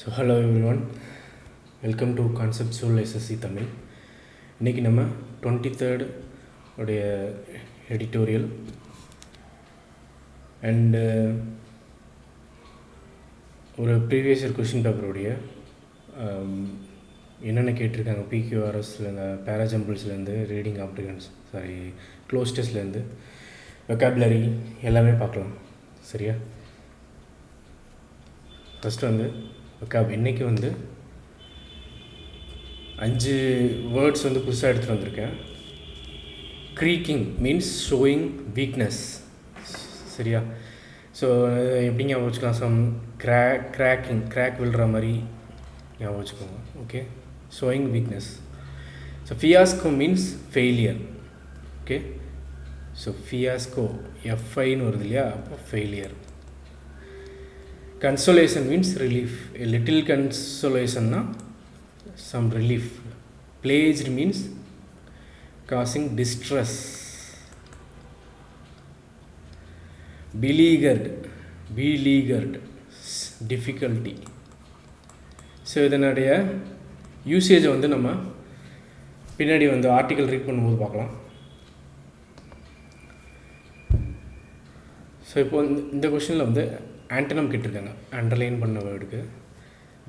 So hello everyone, welcome to conceptual SSC Tamil. இன்னைக்கு நம்ம 23rd உடைய editorial and ஒரு previous year question paper உடைய என்னென்ன கேட்டிருக்காங்க PQRSலேருந்து parajumblesலேருந்து reading comprehension cloze testலேருந்து vocabulary எல்லாமே பார்க்கலாம். சரியா? ஃபஸ்ட்டு வந்து இன்றைக்கி வந்து 5 வேர்ட்ஸ் வந்து புதுசாக எடுத்துகிட்டு வந்திருக்கேன். Creaking means showing weakness. சரியா? ஸோ எப்படி ஞாபகம் வச்சுக்கலாம்? சம் கிராக் விழுற மாதிரி ஞாபகம் வச்சுக்கோங்க. Okay, showing weakness. So fiasco means failure. Okay, so fiasco எஃப்ஐன்னு வருது இல்லையா, அப்போ failure. Consolation means relief. A little consolation na some relief. Plagued means causing distress. Beleaguered difficulty. So இதனுடைய யூசேஜ் வந்து நம்ம பின்னாடி வந்து ஆர்டிக்கல் ரீட் பண்ணும்போது பார்க்கலாம். ஸோ இப்போ இந்த கொஷனில் வந்து ஆண்டனம் கேட்டிருக்காங்க, அண்டர்லைன் பண்ண வேர்டுக்கு.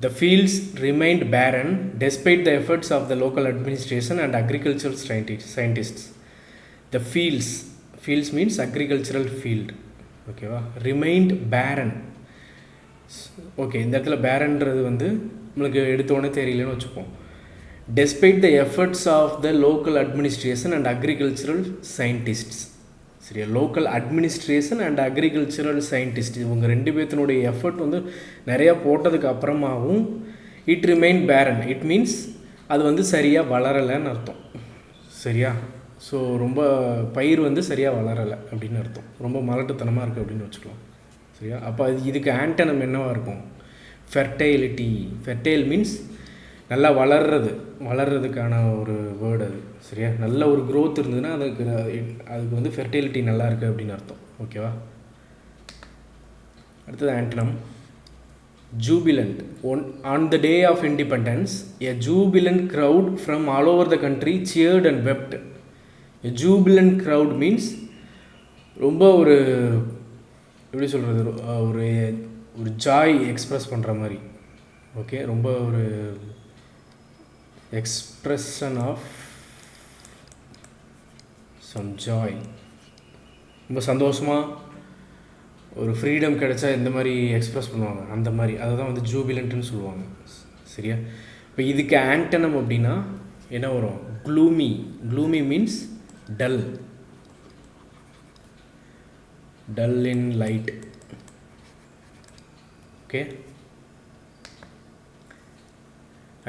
The fields remained barren despite the efforts of the local administration and agricultural scientists. The fields means agricultural field. ஓகேவா? Remained barren. ஓகே, இந்த இடத்துல பேரன்றது வந்து நம்மளுக்கு எடுத்தோடனே தெரியலன்னு வச்சுப்போம். Despite the efforts of the local administration and agricultural scientists. சரியா? Local administration and agricultural scientist, இவங்க ரெண்டு பேர்த்தினுடைய எஃபர்ட் வந்து நிறையா போட்டதுக்கு அப்புறமாவும் it remain barren. It means அது வந்து சரியாக வளரலைன்னு அர்த்தம். சரியா? ஸோ ரொம்ப பயிர் வந்து சரியாக வளரலை அப்படின்னு அர்த்தம். ரொம்ப மலட்டுத்தனமாக இருக்குது அப்படின்னு வச்சுக்கலாம். சரியா? அப்போ இதுக்கு ஆண்டனம் என்னவாக இருக்கும்? ஃபெர்டைலிட்டி. ஃபெர்டைல் மீன்ஸ் நல்லா வளர்கிறதுக்கான ஒரு வேர்டு அது. சரியா? நல்ல ஒரு க்ரோத் இருந்ததுன்னா அதுக்கு வந்து ஃபெர்டிலிட்டி நல்லா இருக்குது அப்படின்னு அர்த்தம். ஓகேவா? அடுத்தது antonym jubilant. On the day of independence a jubilant crowd from all over the country cheered and wept. A jubilant crowd means ரொம்ப ஒரு எப்படி சொல்கிறது, ஒரு ஜாய் எக்ஸ்ப்ரெஸ் பண்ணுற மாதிரி. ஓகே, ரொம்ப ஒரு எக்ஸ்ப்ரெஷன் ஆஃப் சம் ஜாய். ரொம்ப சந்தோஷமாக ஒரு ஃப்ரீடம் கிடைச்சா எந்த மாதிரி எக்ஸ்ப்ரெஸ் பண்ணுவாங்க, அந்த மாதிரி அதை தான் வந்து ஜூபிலண்ட்டுன்னு சொல்லுவாங்க. சரியா? இப்போ இதுக்கு ஆண்டனம் அப்படின்னா என்ன வரும்? Gloomy. Gloomy means dull. Dull in light. Okay,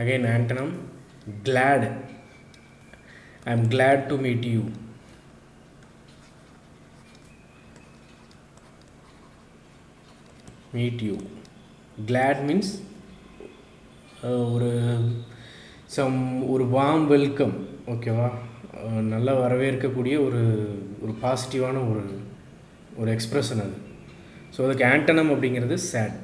again antonym glad. I am glad to meet you. Glad means ஒரு வார்ம் வெல்கம். ஓகேவா? நல்லா வரவேற்கக்கூடிய ஒரு பாசிட்டிவான ஒரு எக்ஸ்ப்ரெஷன் அது. ஸோ அதுக்கு ஆண்டனம் அப்படிங்கிறது சேட்.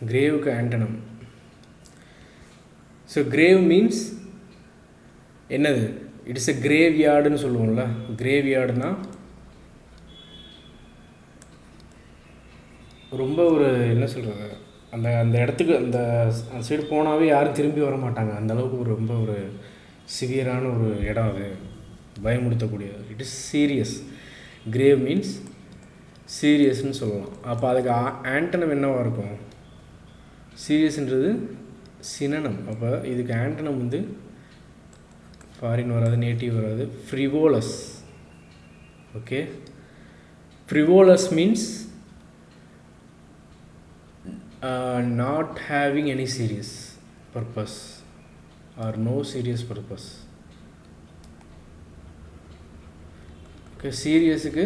கிரேவுக்கு ஆண்டனம். ஸோ கிரேவ் மீன்ஸ் என்னது? இட்ஸ் எ கிரேவ் யார்டுன்னு சொல்லுவோம்ல. கிரேவ் யார்டுனா ரொம்ப ஒரு என்ன சொல்கிறது, அந்த இடத்துக்கு அந்த சைடு போனாவே யாரும் திரும்பி வர மாட்டாங்க. அந்தளவுக்கு ரொம்ப ஒரு சிவியரான ஒரு இடம் அது, பயமுறுத்தக்கூடியது. It is serious. Grave means சீரியஸ்ன்னு சொல்லலாம். அப்போ அதுக்கு ஆண்டனம் என்னவாக இருக்கும்? சீரியஸ்ன்றது சினனம். அப்போ இதுக்கு ஆண்டனம் வந்து ஃபாரின் வராது, நேட்டிவ் வராது, frivolous. Okay, frivolous means not having any serious purpose or no serious purpose. Okay, சீரியஸுக்கு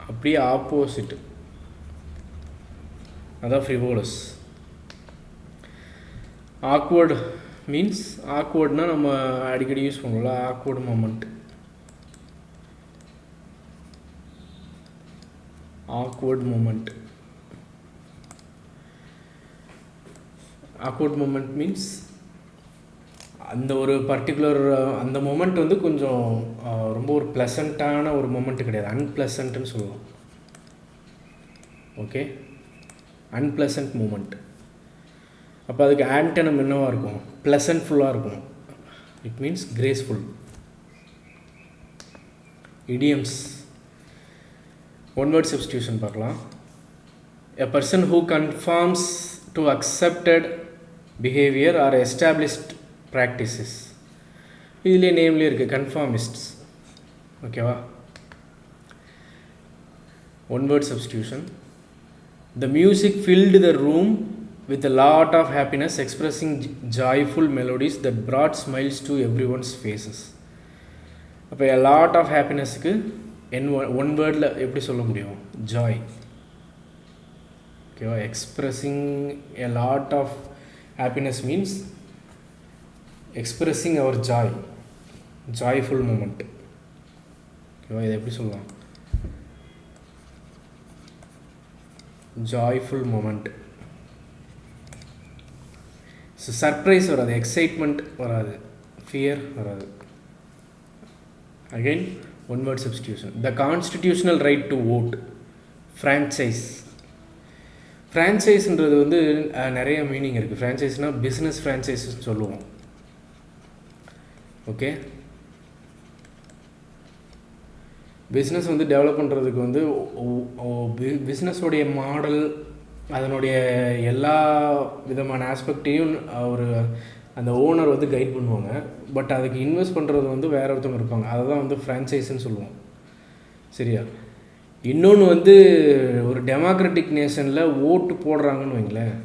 அப்படியே ஆப்போசிட், அதான் ஃப்ரிவோலஸ். ஆக்வர்டு மீன்ஸ், ஆக்வர்ட்னால் நம்ம அடிக்கடி யூஸ் பண்ணுவோம்ல, awkward moment. awkward moment. Awkward moment means அந்த ஒரு பர்டிகுலர் அந்த மொமெண்ட் வந்து கொஞ்சம் ரொம்ப ஒரு ப்ளசண்ட்டான ஒரு மொமெண்ட் கிடையாது, அன்ப்ளசண்ட்டுன்னு சொல்லுவோம். Okay, unpleasant moment. அப்போ அதுக்கு ஆன்டனம் என்னவாக இருக்கும்? ப்ளசன்ட்ஃபுல்லாக இருக்கும். It means graceful. idioms. One word substitution பார்க்கலாம். A person who conforms to accepted behavior or established practices. இதிலே நேம்லேயே இருக்குது conformists. ஓகேவா? One word substitution. The music filled the room with a lot of happiness, expressing joyful melodies that brought smiles to everyone's faces. அப்போ a lot of happinessக்கு one வேர்டில் எப்படி சொல்ல முடியும்? Joy. ஓகேவா? Expressing a lot of happiness means expressing our joy, joyful moment. ஓகேவா? இதை எப்படி சொல்லலாம்? Joyful moment. ஸோ சர்ப்ரைஸ் வராது, எக்ஸைட்மெண்ட் வராது, ஃபியர் வராது. Again one word substitution. The constitutional right to vote. Franchise. ஃப்ரான்ச்சைஸ்ன்றது வந்து நிறைய மீனிங் இருக்குது. ஃப்ரான்ச்சைஸ்னால் பிஸ்னஸ் ஃப்ரான்ச்சைஸ்ன்னு சொல்லுவோம். ஓகே, பிஸ்னஸ் வந்து டெவலப் பண்ணுறதுக்கு வந்து பிஸ்னஸோடைய மாடல், அதனுடைய எல்லா விதமான ஆஸ்பெக்டையும் ஒரு அந்த ஓனர் வந்து கைட் பண்ணுவாங்க. பட் அதுக்கு இன்வெஸ்ட் பண்ணுறது வந்து வேற ஒருத்தவங்க இருப்பாங்க. அதை தான் வந்து ஃப்ரான்ச்சைஸ்ன்னு சொல்லுவோம். சரியா? இன்னொன்று வந்து ஒரு டெமோக்ராட்டிக் நேஷனில் ஓட்டு போடுறாங்கன்னு வைங்களேன்,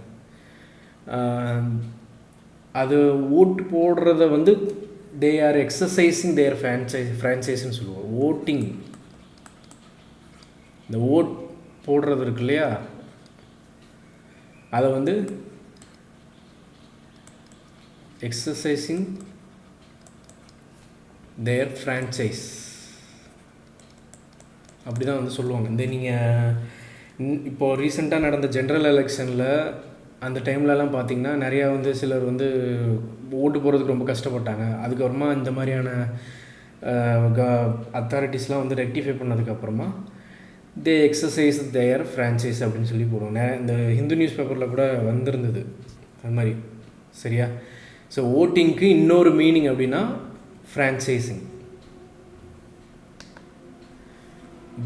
அது ஓட்டு போடுறத வந்து தே ஆர் எக்ஸசைசிங் தேர் ஃப்ரான்ச்சைஸ்ன்னு சொல்லுவோம். ஓட்டிங், இந்த ஓட் போடுறது இருக்கு இல்லையா, அதை வந்து எக்ஸசைசிங் தேர் ஃப்ரான்ச்சைஸ் அப்படி தான் வந்து சொல்லுவாங்க. இந்த நீங்கள் இப்போது ரீசெண்டாக நடந்த ஜென்ரல் எலெக்ஷனில் அந்த டைம்லலாம் பார்த்திங்கன்னா நிறையா வந்து சிலர் வந்து ஓட்டு போடுறதுக்கு ரொம்ப கஷ்டப்பட்டாங்க. அதுக்கப்புறமா இந்த மாதிரியான அத்தாரிட்டிஸ்லாம் வந்து ரெக்டிஃபை பண்ணதுக்கப்புறமா தே எக்ஸசைஸ் தேர் ஃப்ரான்ச்சைஸ் அப்படின்னு சொல்லி போடுவோம். இந்த ஹிந்து நியூஸ் பேப்பரில் கூட வந்திருந்தது அது மாதிரி. சரியா? ஸோ ஓட்டிங்க்கு இன்னொரு மீனிங் அப்படின்னா franchising.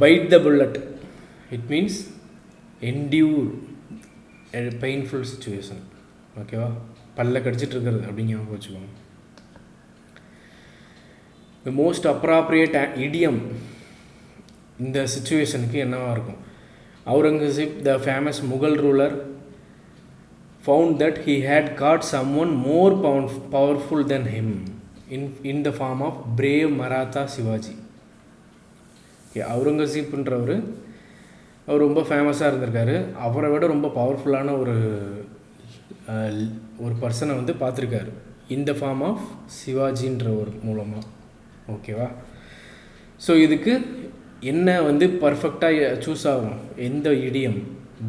Bite the bullet. It means endure a painful situation. ஓகேவா? பல்ல கடிச்சிட்டு இருக்கிறது அப்படிங்க வச்சுக்கோங்க. the most appropriate idiom இந்த சிச்சுவேஷனுக்கு என்னவாக இருக்கும்? Aurangzeb, the famous Mughal ruler, found that he had caught someone more powerful than him in the form of brave Maratha Shivaji. அவுரங்கசீப்ன்றவர் அவர் ரொம்ப ஃபேமஸாக இருந்திருக்காரு. அவரை விட ரொம்ப பவர்ஃபுல்லான ஒரு பர்சனை வந்து பார்த்துருக்காரு இந்த ஃபார்ம் ஆஃப் சிவாஜின்ற ஒரு மூலமாக. ஓகேவா? ஸோ இதுக்கு என்ன வந்து பர்ஃபெக்டாக சூஸ் ஆகும்? எந்த இடியம்?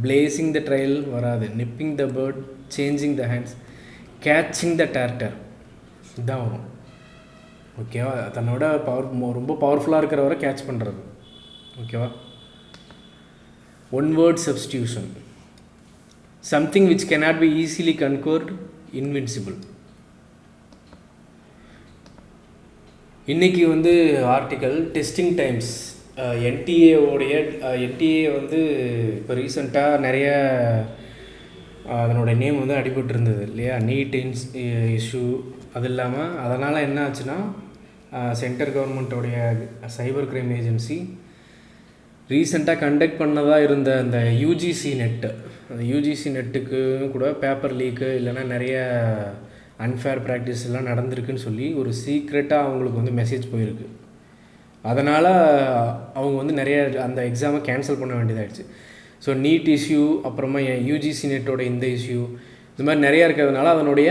பிளேசிங் த ட்ரையல் வராது, nipping the bird, changing the hands, catching the tartar, இதுதான் வரும். ஓகேவா? தன்னோட ரொம்ப பவர்ஃபுல்லாக இருக்கிறவரை கேட்ச் பண்ணுறது. ஓகேவா? One word substitution. Something which cannot be easily conquered, invincible. இன்றைக்கி வந்து ஆர்டிக்கல் டெஸ்டிங் டைம்ஸ் என்டிஏ வந்து இப்போ ரீசெண்டாக நிறைய அதனோட நேம் வந்து அடிபட்டு இருந்தது இல்லையா, நீட் இஷ்யூ. அது இல்லாமல் அதனால் என்ன ஆச்சுன்னா சென்ட்ரல் கவர்மெண்ட்டோடைய சைபர் கிரைம் ஏஜென்சி ரீசெண்டாக கண்டக்ட் பண்ணதாக இருந்த அந்த யூஜிசி நெட்டு, அந்த யூஜிசி நெட்டுக்கு கூட பேப்பர் லீக்கு இல்லைன்னா நிறைய அன்ஃபேர் ப்ராக்டிஸ் எல்லாம் நடந்திருக்குன்னு சொல்லி ஒரு சீக்ரெட்டாக அவங்களுக்கு வந்து மெசேஜ் போயிருக்கு. அதனால் அவங்க வந்து நிறைய அந்த எக்ஸாமை கேன்சல் பண்ண வேண்டியதாகிடுச்சு. ஸோ நீட் இஷ்யூ, அப்புறமா யூஜிசி நெட்டோட இந்த இஷ்யூ, இந்த மாதிரி நிறையா இருக்கிறதுனால அதனுடைய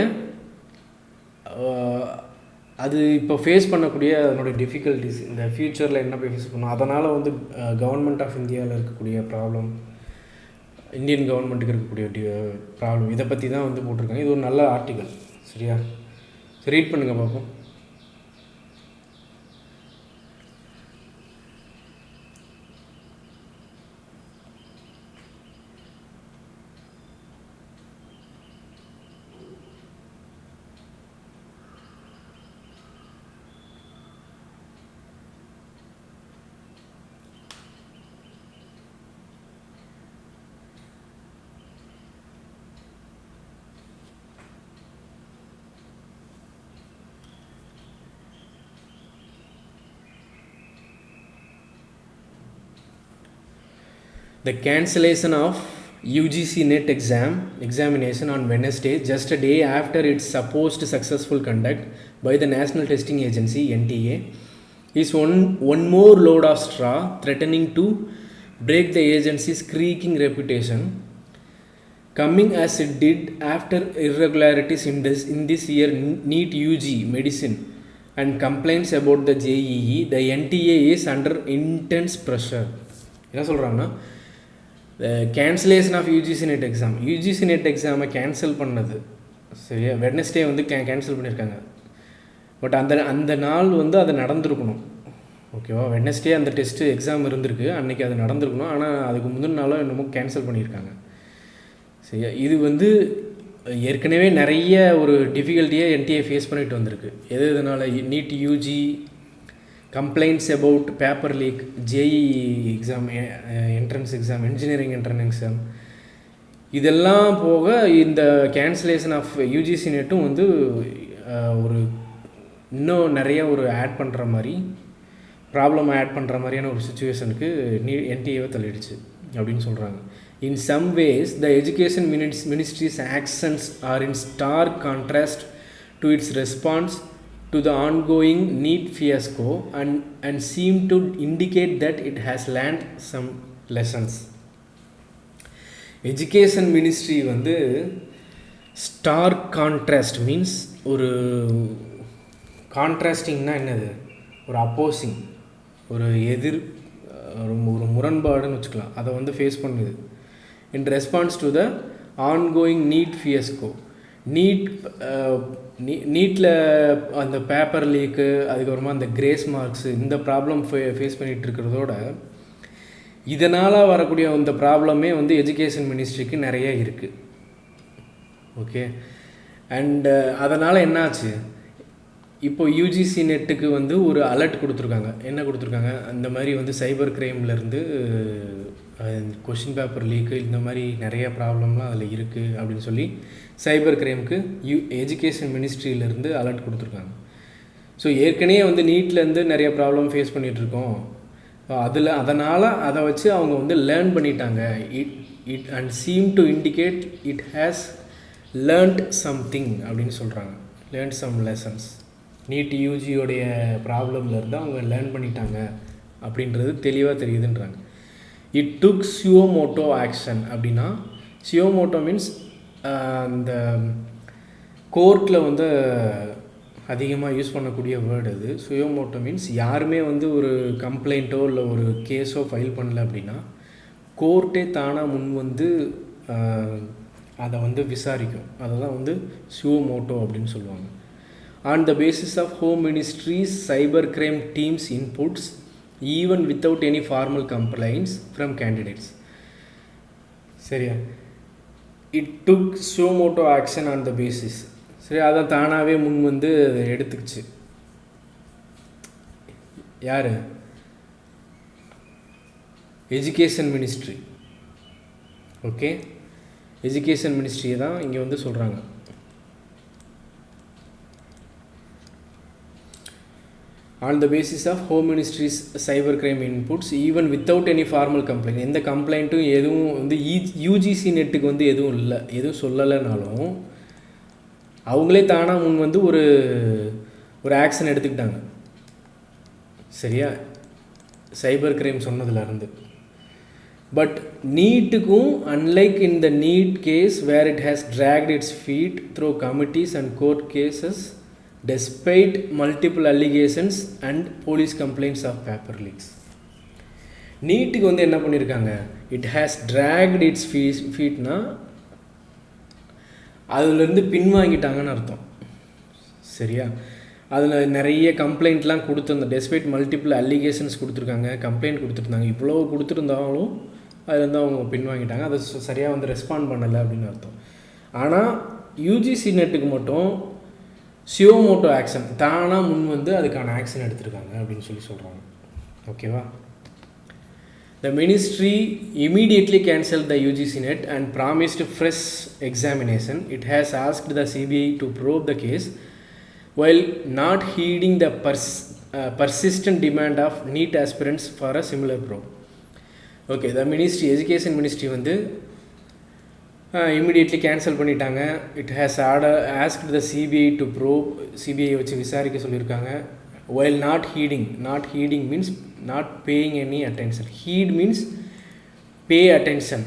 அது இப்போ ஃபேஸ் பண்ணக்கூடிய அதனுடைய டிஃபிகல்ட்டிஸ், இந்த ஃப்யூச்சரில் என்ன ஃபேஸ் பண்ணணும், அதனால் வந்து கவர்மெண்ட் ஆஃப் இந்தியாவில் இருக்கக்கூடிய ப்ராப்ளம், இந்தியன் கவர்மெண்ட்டுக்கு இருக்கக்கூடிய ப்ராப்ளம், இதை பற்றி தான் வந்து போட்டிருக்காங்க. இது ஒரு நல்ல ஆர்டிக்கல். சரியா? சரி, ரீட் பண்ணுங்கள் பார்ப்போம். The cancellation of UGC NET examination on Wednesday, just a day after its supposed successful conduct by the National Testing Agency (NTA), is one more load of straw threatening to break the agency's creaking reputation, coming as it did after irregularities in this year NEET UG medicine and complaints about the JEE. The NTA is under intense pressure. என்ன சொல்கிறாங்கன்னா, cancellation of UGC NET exam, UGC NET எக்ஸாமை cancel பண்ணது. சரியா? Wednesday வந்து cancel பண்ணியிருக்காங்க. But அந்த நாள் வந்து அது நடந்திருக்கணும். ஓகேவா? வெட்னஸ்டே அந்த டெஸ்ட்டு எக்ஸாம் இருந்திருக்கு, அன்றைக்கி அது நடந்திருக்கணும். ஆனால் அதுக்கு முந்தின நாளோ என்னமோ கேன்சல் பண்ணியிருக்காங்க. சரியா? இது வந்து ஏற்கனவே நிறைய ஒரு டிஃபிகல்ட்டியை என்டிஏ ஃபேஸ் பண்ணிட்டு வந்திருக்கு. எதனால்? NEET UG, complaints about paper leak, JEE exam, entrance exam, engineering entrance exam, இதெல்லாம் போக இந்த கேன்சலேஷன் ஆஃப் யூஜிசி நெட்டும் வந்து ஒரு இன்னும் நிறைய ஒரு ஆட் பண்ணுற மாதிரி, ப்ராப்ளம் ஆட் பண்ணுற மாதிரியான ஒரு சுச்சுவேஷனுக்கு என்டிஏவை தள்ளிடுச்சு அப்படின்னு சொல்கிறாங்க. In some ways, the education ministry's actions are in stark contrast to its response to the ongoing NEET fiasco and seem to indicate that it has learned some lessons. Education ministry வந்து stark contrast means ஒரு கான்ட்ராஸ்டிங்னா என்னது? ஒரு opposing, ஒரு ஒரு முரண்பாடுன்னு வச்சுக்கலாம். அதை வந்து face பண்ணுது. In response to the ongoing NEET fiasco, நீட்டில் அந்த பேப்பர் லீக்கு, அதுக்கப்புறமா அந்த கிரேஸ் மார்க்ஸு, இந்த ப்ராப்ளம் ஃபேஸ் பண்ணிகிட்டு இருக்கிறதோட இதனால் வரக்கூடிய அந்த ப்ராப்ளமே வந்து எஜுகேஷன் மினிஸ்ட்ரிக்கு நிறைய இருக்குது. ஓகே. அண்டு அதனால் என்னாச்சு, இப்போ யூஜிசி நெட்டுக்கு வந்து ஒரு அலர்ட் கொடுத்துருக்காங்க. என்ன கொடுத்துருக்காங்க? அந்த மாதிரி வந்து சைபர் கிரைம்லேருந்து கொஷின் பேப்பர் லீக்கு, இந்த மாதிரி நிறைய ப்ராப்ளம்லாம் அதில் இருக்குது அப்படின்னு சொல்லி சைபர் கிரைமுக்கு எஜுகேஷன் மினிஸ்ட்ரியிலேருந்து அலர்ட் கொடுத்துருக்காங்க. ஸோ ஏற்கனவே வந்து நீட்லேருந்து நிறைய ப்ராப்ளம் ஃபேஸ் பண்ணிகிட்ருக்கோம். அதனால் அதை வச்சு அவங்க வந்து லேர்ன் பண்ணிட்டாங்க. It and seem to indicate it has learnt something அப்படின்னு சொல்கிறாங்க. Learnt some lessons. நீட் யூஜியோடைய ப்ராப்ளம்லேருந்து அவங்க லேர்ன் பண்ணிட்டாங்க அப்படின்றது தெளிவாக தெரியுதுன்றாங்க. It took சுயோமோட்டோ action. அப்படின்னா சுயோமோட்டோ மீன்ஸ் அந்த கோர்ட்டில் வந்து அதிகமாக யூஸ் பண்ணக்கூடிய வேர்டு அது. சுயோமோட்டோ மீன்ஸ் யாருமே வந்து ஒரு கம்ப்ளைண்ட்டோ இல்லை ஒரு கேஸோ ஃபைல் பண்ணல அப்படின்னா கோர்ட்டே தானாக முன் வந்து அதை வந்து விசாரிக்கும். அதை தான் வந்து சுயோமோட்டோ அப்படின்னு சொல்லுவாங்க. On the basis of home ministry's cyber crime teams inputs even without any formal complaints from candidates. சரியா? it took suo action on the basis. சரி, அதான் தானாகவே முன் வந்து எடுத்துக்கிச்சு. யார்? Education ministry. ஓகே, எஜுகேஷன் மினிஸ்ட்ரியை தான் இங்கே வந்து சொல்கிறாங்க. On the basis of Home Ministry's cyber crime inputs, even without any formal complaint, எந்த கம்ப்ளைண்ட்டும் எதுவும் வந்து யூஜிசி நெட்டுக்கு வந்து எதுவும் இல்லை, எதுவும் சொல்லலைனாலும் அவங்களே தானாக முன் வந்து ஒரு ஆக்ஷன் எடுத்துக்கிட்டாங்க. சரியா? சைபர் கிரைம் சொன்னதுலேருந்து. பட் நீட்டுக்கும் unlike in the NEET case where it has dragged its feet through committees and court cases, despite multiple allegations and police complaints of paper leaks. நீட்டுக்கு வந்து என்ன பண்ணியிருக்காங்க, இட் ஹேஸ் ட்ராக்ட் இட்ஸ் ஃபீட்னா அதுலேருந்து பின்வாங்கிட்டாங்கன்னு அர்த்தம். சரியா, அதில் நிறைய கம்ப்ளைண்ட்லாம் கொடுத்துருந்த டெஸ்பைட் மல்டிபிள் அலிகேஷன்ஸ் கொடுத்துருக்காங்க, கம்ப்ளைண்ட் கொடுத்துருந்தாங்க. இவ்வளோ கொடுத்துருந்தாலும் அதுலேருந்து அவங்க பின்வாங்கிட்டாங்க, அதை சரியாக வந்து ரெஸ்பாண்ட் பண்ணலை அப்படின்னு அர்த்தம். ஆனால் யூஜிசி நெட்டுக்கு மட்டும் சியோமோட்டோ ஆக்ஷன் தானாக முன் வந்து அதுக்கான ஆக்ஷன் எடுத்திருக்காங்க அப்படின்னு சொல்கிறாங்க. ஓகேவா. The ministry immediately cancelled the UGC net and promised fresh examination. It has asked the CBI to probe the case while not heeding the persistent demand of NEET aspirants for a similar probe. Okay, the ministry, education ministry வந்து immediately cancel பண்ணிட்டாங்க. It has asked the CBI to probe, CBI வச்சு விசாரிக்க சொல்லியிருக்காங்க. While not heeding means not paying any attention. Heed means pay attention.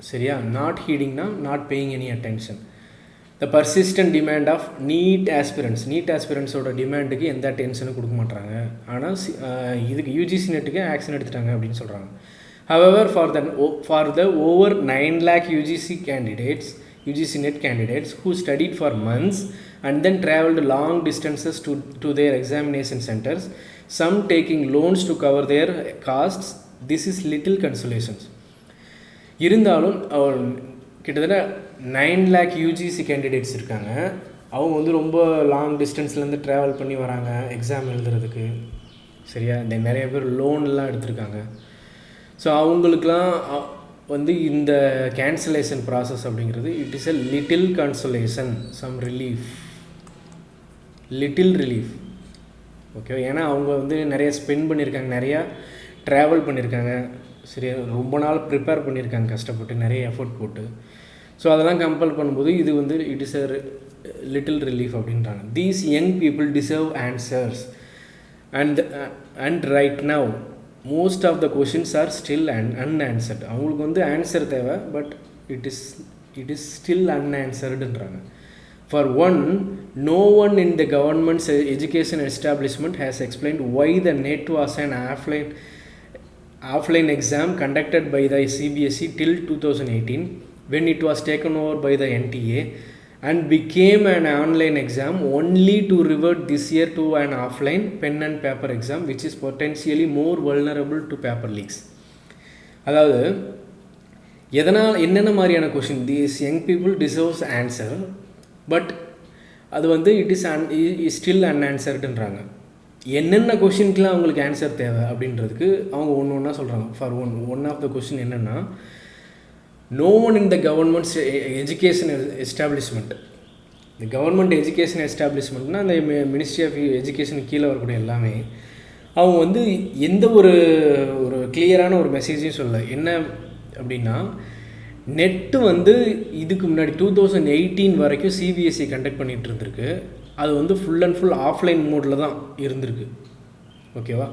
சரியா, not heeding na not paying any attention. The persistent demand of NEET aspirants ஓட டிமாண்டுக்கு எந்த அட்டென்ஷனும் கொடுக்க மாட்டாங்க. ஆனால் இதுக்கு யூஜிசி நெட்டுக்கு ஆக்ஷன் எடுத்துட்டாங்க அப்படின்னு சொல்கிறாங்க. However, for the over 9 lakh UGC net candidates who studied for months and then traveled long distances to their examination centers, some taking loans to cover their costs, this is little consolations. இருந்தாலும் கிட்டத்தட்ட 9 lakh UGC candidates இருக்காங்க. அவங்க வந்து ரொம்ப long டிஸ்டன்ஸ்லேருந்து travel பண்ணி வராங்க exam எழுதுறதுக்கு. சரியா, நிறைய பேர் லோன்லாம் எடுத்திருக்காங்க. ஸோ அவங்களுக்கெலாம் வந்து இந்த கேன்சலேஷன் ப்ராசஸ் அப்படிங்கிறது it is a little consolation, some little relief. Okay, ஏன்னா அவங்க வந்து நிறைய ஸ்பெண்ட் பண்ணியிருக்காங்க, நிறையா ட்ராவல் பண்ணியிருக்காங்க. சரியா, ரொம்ப நாள் ப்ரிப்பேர் பண்ணியிருக்காங்க கஷ்டப்பட்டு, நிறைய எஃபர்ட் போட்டு. ஸோ அதெல்லாம் கம்பேர் பண்ணும்போது இது வந்து it is a little relief அப்படின்றாங்க. These young people deserve answers and right now most of the questions are still unanswered. அவங்களுக்கு வந்து ஆன்சர் தேவை, பட் இட் இஸ் ஸ்டில் அன்ஆன்சர்டுன்றாங்க. For one, no one in the government's education establishment has explained why the NET was an offline exam conducted by the CBSE till 2018, when it was taken over by the NTA and became an online exam, only to revert this year to an offline pen and paper exam, which is potentially more vulnerable to paper leaks. அதாவது எதனால் என்னென்ன மாதிரியான question these young people deserves answer, but அது வந்து it is still அன்ஆன்சர்டுன்றாங்க. என்னென்ன கொஷினுக்குலாம் அவங்களுக்கு answer தேவை அப்படின்றதுக்கு அவங்க ஒன்று ஒன்றா சொல்கிறாங்க. For one of the question என்னென்னா, no one in the government's education establishment. இந்த கவர்மெண்ட் எஜுகேஷன் எஸ்டாப்ளிஷ்மெண்ட்னால் அந்த மினிஸ்ட்ரி ஆஃப் எஜுகேஷனுக்கு கீழே வரக்கூடிய எல்லாமே அவங்க வந்து எந்த ஒரு கிளியரான ஒரு மெசேஜையும் சொல்லலை. என்ன அப்படின்னா, நெட்டு வந்து இதுக்கு முன்னாடி 2018 வரைக்கும் சிபிஎஸ்சி கண்டக்ட் பண்ணிகிட்டு இருந்திருக்கு. அது வந்து ஃபுல் அண்ட் ஃபுல் ஆஃப்லைன் மோடில் தான் இருந்திருக்கு. ஓகேவா,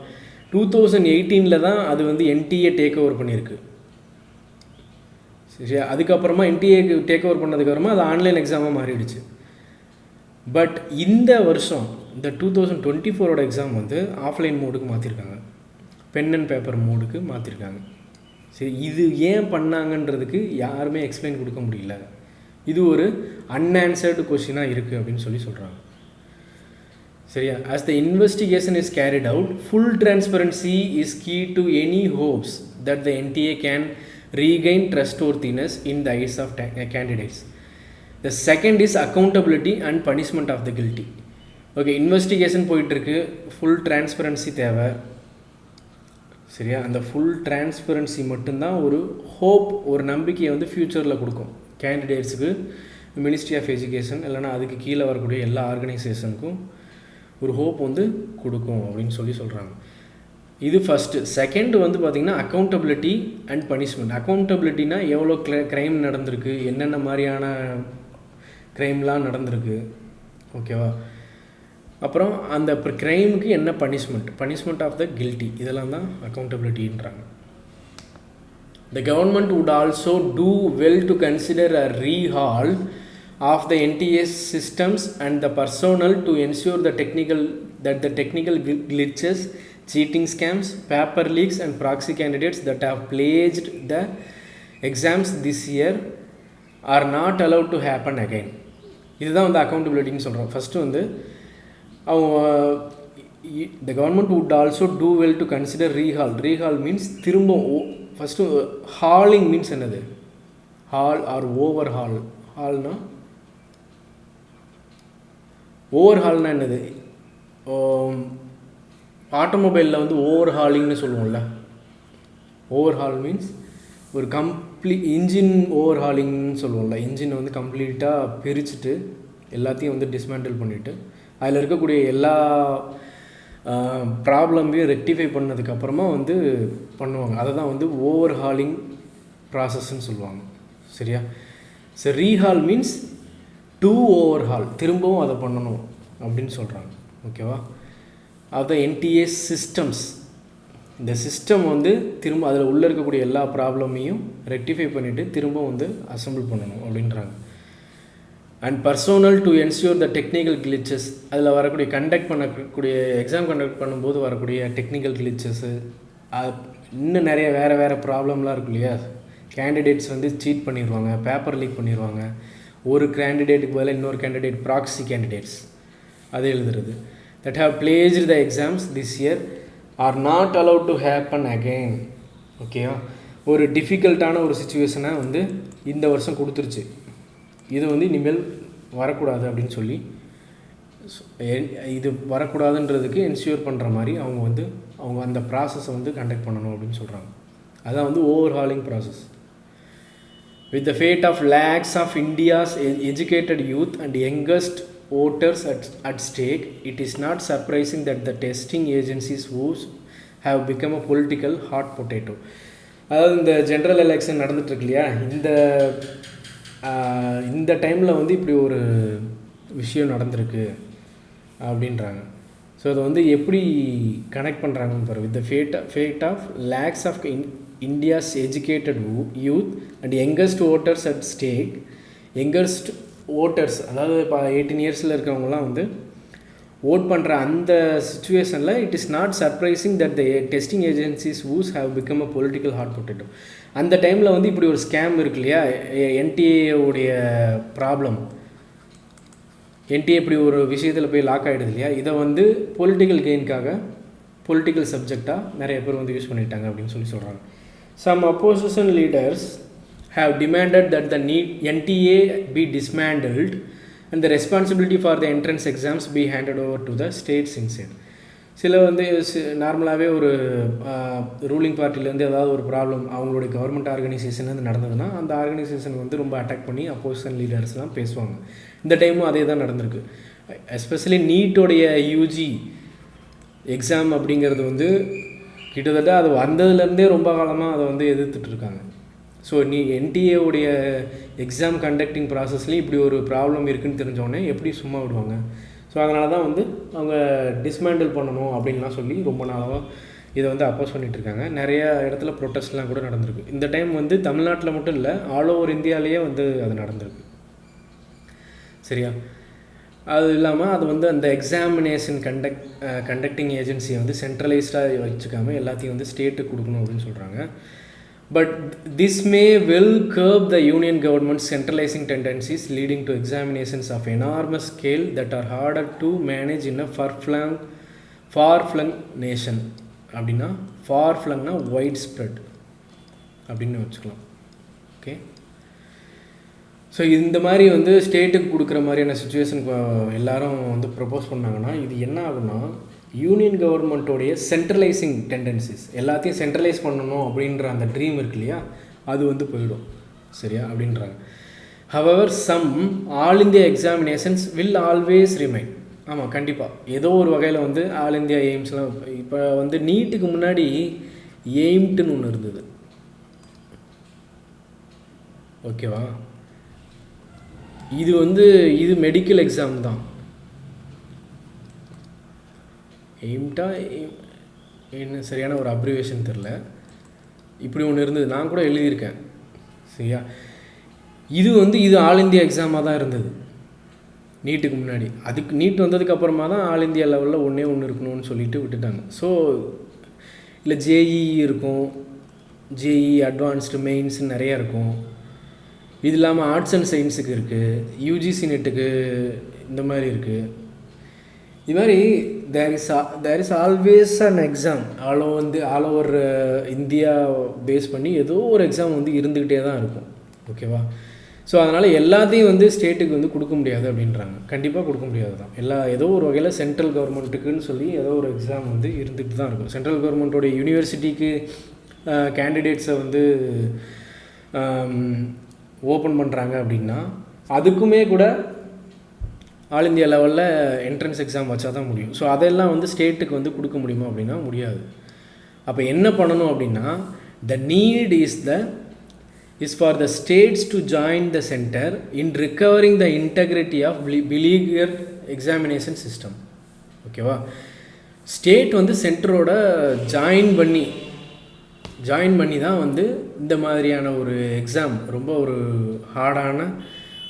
2018 தான் அது வந்து என்டிஏ டேக் ஓவர் பண்ணியிருக்கு. சரியா, அதுக்கப்புறமா என்டிஏ டேக் ஓவர் பண்ணதுக்கப்புறமா அது ஆன்லைன் எக்ஸாமாக மாறிடுச்சு. பட் இந்த வருஷம் இந்த 2024 எக்ஸாம் வந்து ஆஃப்லைன் மோடுக்கு மாற்றிருக்காங்க, பென் அண்ட் பேப்பர் மோடுக்கு மாற்றிருக்காங்க. சரி, இது ஏன் பண்ணாங்கன்றதுக்கு யாருமே எக்ஸ்பிளைன் கொடுக்க முடியல. இது ஒரு அன்ஆன்சர்டு கொஷினாக இருக்குது அப்படின்னு சொல்கிறாங்க. சரியா, as the investigation is carried out, full transparency is key to any hopes that the NTA can regain trustworthiness in the eyes of candidates. The second is accountability and punishment of the guilty. Okay, investigation போயிட்டுருக்கு, full transparency தேவை. சரியா, அந்த full transparency மட்டும்தான் ஒரு hope, ஒரு நம்பிக்கையை வந்து ஃப்யூச்சரில் கொடுக்கும் கேண்டிடேட்ஸுக்கு, மினிஸ்ட்ரி ஆஃப் எஜுகேஷன் இல்லைனா அதுக்கு கீழே வரக்கூடிய எல்லா ஆர்கனைசேஷனுக்கும் ஒரு ஹோப் வந்து கொடுக்கும் அப்படின்னு சொல்கிறாங்க. இது ஃபஸ்ட்டு. செகண்ட் வந்து பார்த்திங்கன்னா அக்கௌண்டபிலிட்டி அண்ட் பனிஷ்மெண்ட். அக்கௌண்டபிலிட்டினா எவ்வளோ க்ரைம் நடந்திருக்கு, என்னென்ன மாதிரியான க்ரைம்லாம் நடந்திருக்கு. ஓகேவா, அப்புறம் அந்த க்ரைமுக்கு என்ன பனிஷ்மெண்ட் ஆஃப் த கில்ட்டி, இதெல்லாம் தான் அக்கௌண்டபிலிட்டின்றாங்க. The government would also do well to consider a rehaul of the NTS systems and the personnel to ensure the technical glitches, cheating scams, paper leaks and proxy candidates that have plagiarized the exams this year are not allowed to happen again. இதுதான் வந்து அக்கௌண்டபிலிட்டின்னு சொல்கிறோம். First வந்து அவங்க the government would also do well to consider rehaul. Rehaul means திரும்ப first hauling means என்னது? Haul or overhaul. ஹால்னா ஓவர்ஹால்னால் என்னது? ஆட்டோமொபைலில் வந்து ஓவர்ஹாலிங்னு சொல்லுவோம்ல. ஓவர்ஹால் மீன்ஸ் ஒரு இன்ஜின் ஓவர்ஹாலிங்னு சொல்லுவோம்ல. இன்ஜினை வந்து கம்ப்ளீட்டாக பிரிச்சுட்டு எல்லாத்தையும் வந்து டிஸ்மேண்டில் பண்ணிவிட்டு அதில் இருக்கக்கூடிய எல்லா ப்ராப்ளமையும் ரெக்டிஃபை பண்ணதுக்கப்புறமா வந்து பண்ணுவாங்க. அதை தான் வந்து ஓவர்ஹாலிங் ப்ராசஸ்ன்னு சொல்லுவாங்க. சரியா? ஸோ ரீஹால் மீன்ஸ் டு ஓவர்ஹால், திரும்பவும் அதை பண்ணணும் அப்படின்னு சொல்கிறாங்க. ஓகேவா? அதுதான் NTS சிஸ்டம்ஸ். இந்த சிஸ்டம் வந்து திரும்ப அதில் உள்ளே இருக்கக்கூடிய எல்லா ப்ராப்ளமையும் ரெக்டிஃபை பண்ணிவிட்டு திரும்ப வந்து அசம்பிள் பண்ணணும் அப்படின்றாங்க. And personnel to ensure the technical glitches, அதில் வரக்கூடிய பண்ணக்கூடிய எக்ஸாம் கண்டக்ட் பண்ணும்போது வரக்கூடிய டெக்னிக்கல் கிளிச்சஸ்ஸு, இன்னும் நிறைய வேறு ப்ராப்ளம்லாம் இருக்கும் இல்லையா? கேண்டிடேட்ஸ் வந்து சீட் பண்ணிடுவாங்க, பேப்பர் லீக் பண்ணிடுவாங்க, ஒரு கேண்டிடேட்டுக்கு பதிலாக இன்னொரு கேண்டிடேட், ப்ராக்ஸி கேண்டிடேட்ஸ் அது எழுதுறது, that have plagued the exams this year are not allowed to happen again. ஓகேவா? ஒரு டிஃபிகல்ட்டான ஒரு சுச்சுவேஷனை வந்து இந்த வருஷம் கொடுத்துருச்சு, இது வந்து இனிமேல் வரக்கூடாது அப்படின்னு சொல்லி, இது வரக்கூடாதுன்றதுக்கு என்ஷூர் பண்ணுற மாதிரி அவங்க அந்த ப்ராசஸை வந்து கண்டக்ட் பண்ணணும் அப்படின்னு சொல்கிறாங்க. அதான் வந்து overhauling process. With the fate of lakhs of India's educated youth and youngest voters at stake, it is not surprising that the testing agencies have become a political hot potato. அதாவது இந்த general election நடந்துகிட்ருக்கு இல்லையா, இந்த டைமில் வந்து இப்படி ஒரு விஷயம் நடந்திருக்கு அப்படின்றாங்க. ஸோ அதை வந்து எப்படி கனெக்ட் பண்ணுறாங்கன்னு பாருங்கள். With the fate of lakhs of India's educated youth and youngest voters at stake. youngest voters அதாவது இப்போ 18 இயர்ஸில் இருக்கவங்களாம் வந்து ஓட் பண்ணுற அந்த சுச்சுவேஷனில் it is not surprising that the testing agencies have become a political hot potato. அந்த டைமில் வந்து இப்படி ஒரு ஸ்கேம் இருக்கு இல்லையா, NTA ப்ராப்ளம், NTA இப்படி ஒரு விஷயத்தில் போய் லாக் ஆகிடுது இல்லையா, இதை வந்து பொலிட்டிக்கல் கெயின்காக பொலிட்டிக்கல் சப்ஜெக்டாக நிறைய பேர் வந்து யூஸ் பண்ணிட்டாங்க அப்படின்னு சொல்கிறாங்க. Some opposition leaders have demanded that the NTA be dismantled and the responsibility for the entrance exams be handed over to the states instead. சில வந்து நார்மலாகவே ஒரு ரூலிங் பார்ட்டிலேருந்து ஏதாவது ஒரு ப்ராப்ளம் அவங்களுடைய கவர்மெண்ட் ஆர்கனைசேஷன்லேருந்து நடந்ததுன்னா அந்த ஆர்கனைசேஷன் வந்து ரொம்ப அட்டாக் பண்ணி அப்போசிஷன் லீடர்ஸ்லாம் பேசுவாங்க. இந்த டைமும் அதே தான் நடந்திருக்கு. எஸ்பெஷலி நீட்டோடைய UG எக்ஸாம் அப்படிங்கிறது வந்து கிட்டத்தட்ட அது வந்ததுலேருந்தே ரொம்ப காலமாக அதை வந்து எதிர்த்துட்ருக்காங்க. ஸோ NTA எக்ஸாம் கண்டக்டிங் ப்ராசஸ்லேயும் இப்படி ஒரு ப்ராப்ளம் இருக்குதுன்னு தெரிஞ்சோடனே எப்படி சும்மா விடுவாங்க? ஸோ அதனால தான் வந்து அவங்க டிஸ்மேண்டில் பண்ணணும் அப்படின்லாம் சொல்லி ரொம்ப நாளாக இதை வந்து அப்போஸ் பண்ணிகிட்ருக்காங்க. நிறையா இடத்துல ப்ரொட்டஸ்ட்லாம் கூட நடந்திருக்கு. இந்த டைம் வந்து தமிழ்நாட்டில் மட்டும் இல்லை, ஆல் ஓவர் இந்தியாவிலேயே வந்து அது நடந்திருக்கு. சரியா? அது இல்லாமல் அது வந்து அந்த எக்ஸாமினேஷன் கண்டக்டிங் ஏஜென்சியை வந்து சென்ட்ரலைஸ்டாக வச்சுக்காமல் எல்லாத்தையும் வந்து ஸ்டேட்டுக்கு கொடுக்கணும் அப்படின்னு சொல்கிறாங்க. But this may will curb the union government centralising tendencies leading to examinations of enormous scale that are harder to manage in a far flung nation. அப்படின்னா ஃபார் ஃப்ளங்னா வைட் ஸ்ப்ரெட் அப்படின்னு வச்சுக்கலாம். ஓகே. ஸோ இந்த மாதிரி வந்து ஸ்டேட்டுக்கு கொடுக்குற மாதிரியான சுச்சுவேஷனுக்கு எல்லாரும் வந்து ப்ரப்போஸ் பண்ணாங்கன்னா இது என்ன ஆகுனா, யூனியன் கவர்மெண்ட்டோடைய சென்ட்ரலைசிங் டெண்டன்சிஸ், எல்லாத்தையும் சென்ட்ரலைஸ் பண்ணணும் அப்படின்ற அந்த ட்ரீம் இருக்கு இல்லையா, அது வந்து போயிடும். சரியா? அப்படின்றாங்க. However some all India examinations will always remain. ஆமாம், கண்டிப்பாக ஏதோ ஒரு வகையில் வந்து ஆல் இந்தியா எய்ம்ஸ்லாம் இப்போ வந்து நீட்டுக்கு முன்னாடி எய்ம்ட்டுன்னு ஒன்று இருந்தது. ஓகேவா? இது மெடிக்கல் எக்ஸாம் தான். எய்ம்ட்டா என்ன சரியான ஒரு அப்ரிவேஷன் தெரில, இப்படி ஒன்று இருந்தது. நான் கூட எழுதியிருக்கேன். சரியா? இது ஆல் இந்தியா எக்ஸாமாக தான் இருந்தது நீட்டுக்கு முன்னாடி. அதுக்கு நீட் வந்ததுக்கப்புறமா தான் ஆல் இந்தியா லெவலில் ஒன்றே இருக்கணும்னு சொல்லிட்டு விட்டுட்டாங்க. ஸோ இல்லை ஜேஇ இருக்கும், ஜேஇ அட்வான்ஸ்டு மெயின்ஸ் நிறையா இருக்கும். இது இல்லாமல் ஆர்ட்ஸ் அண்ட் சயின்ஸுக்கு இருக்குது, யூஜிசி நெட்டுக்கு இந்த மாதிரி இருக்குது. இது மாதிரி there is always an exam all over India base பண்ணி ஏதோ ஒரு எக்ஸாம் இருந்துக்கிட்டே தான் இருக்கும். ஓகேவா? ஸோ அதனால் எல்லாத்தையும் ஸ்டேட்டுக்கு கொடுக்க முடியாது அப்படின்றாங்க. கண்டிப்பாக கொடுக்க முடியாது தான். ஏதோ ஒரு வகையில் சென்ட்ரல் கவர்மெண்ட்டுக்குன்னு சொல்லி ஏதோ ஒரு எக்ஸாம் இருந்துகிட்டு தான் இருக்கும். சென்ட்ரல் கவர்மெண்ட்டோடைய யூனிவர்சிட்டிக்கு கேண்டிடேட்ஸை ஓப்பன் பண்ணுறாங்க அப்படின்னா அதுக்குமே கூட ஆல் இந்தியா லெவலில் என்ட்ரன்ஸ் எக்ஸாம் வச்சா தான் முடியும். ஸோ அதெல்லாம் ஸ்டேட்டுக்கு கொடுக்க முடியுமா அப்படின்னா முடியாது. அப்போ என்ன பண்ணணும் அப்படின்னா the need is for the states to join the center in recovering the integrity of beleaguered examination system. ஓகேவா? ஸ்டேட் சென்டரோட ஜாயின் பண்ணி தான் இந்த மாதிரியான ஒரு எக்ஸாம், ரொம்ப ஒரு ஹார்டான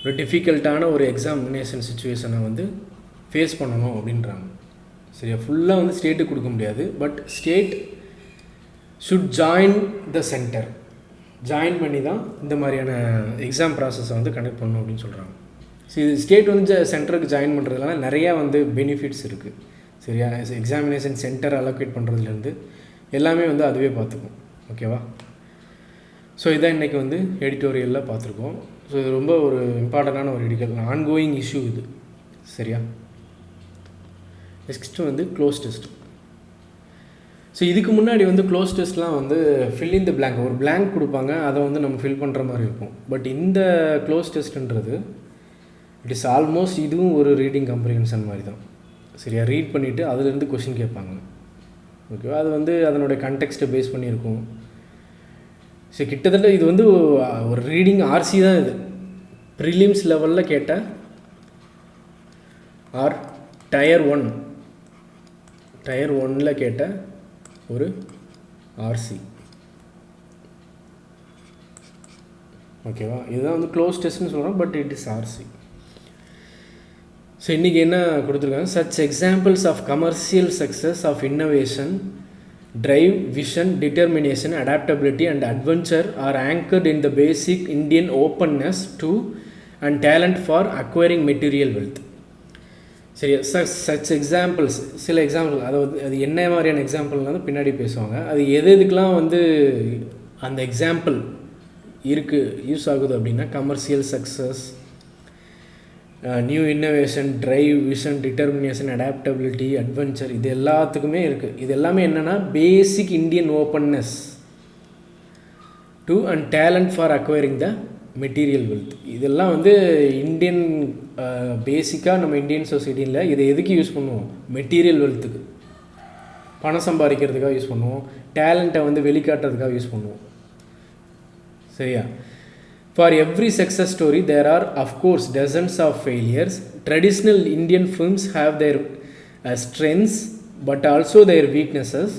ஒரு டிஃபிகல்ட்டான ஒரு எக்ஸாமினேஷன் சுச்சுவேஷனை ஃபேஸ் பண்ணணும் அப்படின்றாங்க. சரியா? ஃபுல்லாக ஸ்டேட்டுக்கு கொடுக்க முடியாது. But state should join the centre, join பண்ணி தான் இந்த மாதிரியான எக்ஸாம் ப்ராசஸை கண்டக்ட் பண்ணணும் அப்படின்னு சொல்கிறாங்க. ஸோ இது ஸ்டேட் சென்டருக்கு ஜாயின் பண்ணுறதுனால நிறையா பெனிஃபிட்ஸ் இருக்குது. சரியா? எக்ஸாமினேஷன் சென்டர் அலோகேட் பண்ணுறதுலேருந்து எல்லாமே அதுவே பார்த்துக்கும். ஓகேவா? ஸோ இதான் இன்றைக்கி எடிட்டோரியலில் பார்த்துருக்கோம். ஸோ இது ரொம்ப ஒரு இம்பார்ட்டண்டான ஒரு ஆன்கோயிங் இஷ்யூ இது. சரியா? Next close test. ஸோ இதுக்கு முன்னாடி க்ளோஸ் டெஸ்ட்லாம் ஃபில் இன் த பிளாங்க், ஒரு பிளாங்க் கொடுப்பாங்க, அதை நம்ம ஃபில் பண்ணுற மாதிரி இருக்கும். பட் இந்த க்ளோஸ் டெஸ்ட்டுன்றது இட் இஸ் ஆல்மோஸ்ட் இதுவும் ஒரு ரீடிங் கம்ப்ரிஹென்ஷன் மாதிரி தான். சரியா? ரீட் பண்ணிவிட்டு அதுலேருந்து கொஷின் கேட்பாங்க. ஓகேவா? அது அதனுடைய கண்டெக்ஸ்ட்டை பேஸ் பண்ணியிருக்கும். ஸோ கிட்டத்தட்ட இது ஒரு ரீடிங் ஆர்சி தான். இது ப்ரிலிம்ஸ் லெவலில் கேட்ட ஆர் டயர் 1 கேட்ட ஒரு ஆர்சி. ஓகேவா? இதுதான் க்ளோஸ் டெஸ்ட்னு சொல்கிறோம். But it is RC. So இன்றைக்கி என்ன கொடுத்துருக்காங்க? Such examples of commercial success of innovation, drive, vision, determination, adaptability and adventure are anchored in the basic Indian openness to and talent for acquiring material wealth. சரியா? Such examples, சில example, அது என்ன மாதிரியான எக்ஸாம்பிள்னாலும் பின்னாடி பேசுவாங்க. அது எதுக்கெலாம் அந்த எக்ஸாம்பிள் யூஸ் ஆகுது அப்படின்னா commercial success, new innovation, drive, vision, determination, adaptability, adventure, இது எல்லாத்துக்குமே இருக்குது. இது எல்லாமே என்னென்னா basic Indian openness to and talent for acquiring the material wealth. இதெல்லாம் இந்தியன் பேசிக்காக நம்ம இந்தியன் சொசைட்டியில் இதை எதுக்கு யூஸ் பண்ணுவோம்? மெட்டீரியல் வெல்த்துக்கு, பணம் சம்பாதிக்கிறதுக்காக யூஸ் பண்ணுவோம், டேலண்ட்டை வெளிக்காட்டுறதுக்காக யூஸ் பண்ணுவோம். சரியா? For every success story, there are, of course, dozens of failures. Traditional Indian films have their strengths, but also their weaknesses.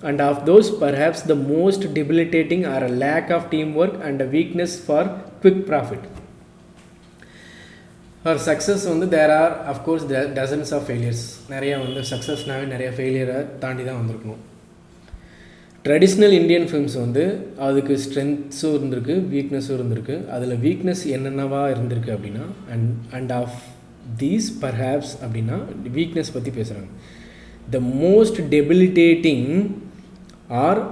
And of those, perhaps the most debilitating are a lack of teamwork and a weakness for quick profit. For success, there are, of course, dozens of failures. நிறைய சக்ஸஸ்னாவே நிறைய ஃபெயிலியரை தாண்டி தான் வந்திருக்கணும். Traditional Indian films அதுக்கு ஸ்ட்ரென்த்ஸும் இருந்திருக்கு, வீக்னஸும் இருந்திருக்கு. அதில் weakness என்னென்னவா இருந்திருக்கு அப்படின்னா அண்ட் ஆஃப் தீஸ் பர்ஹாப்ஸ் அப்படின்னா வீக்னஸ் பற்றி பேசுகிறாங்க. The most debilitating are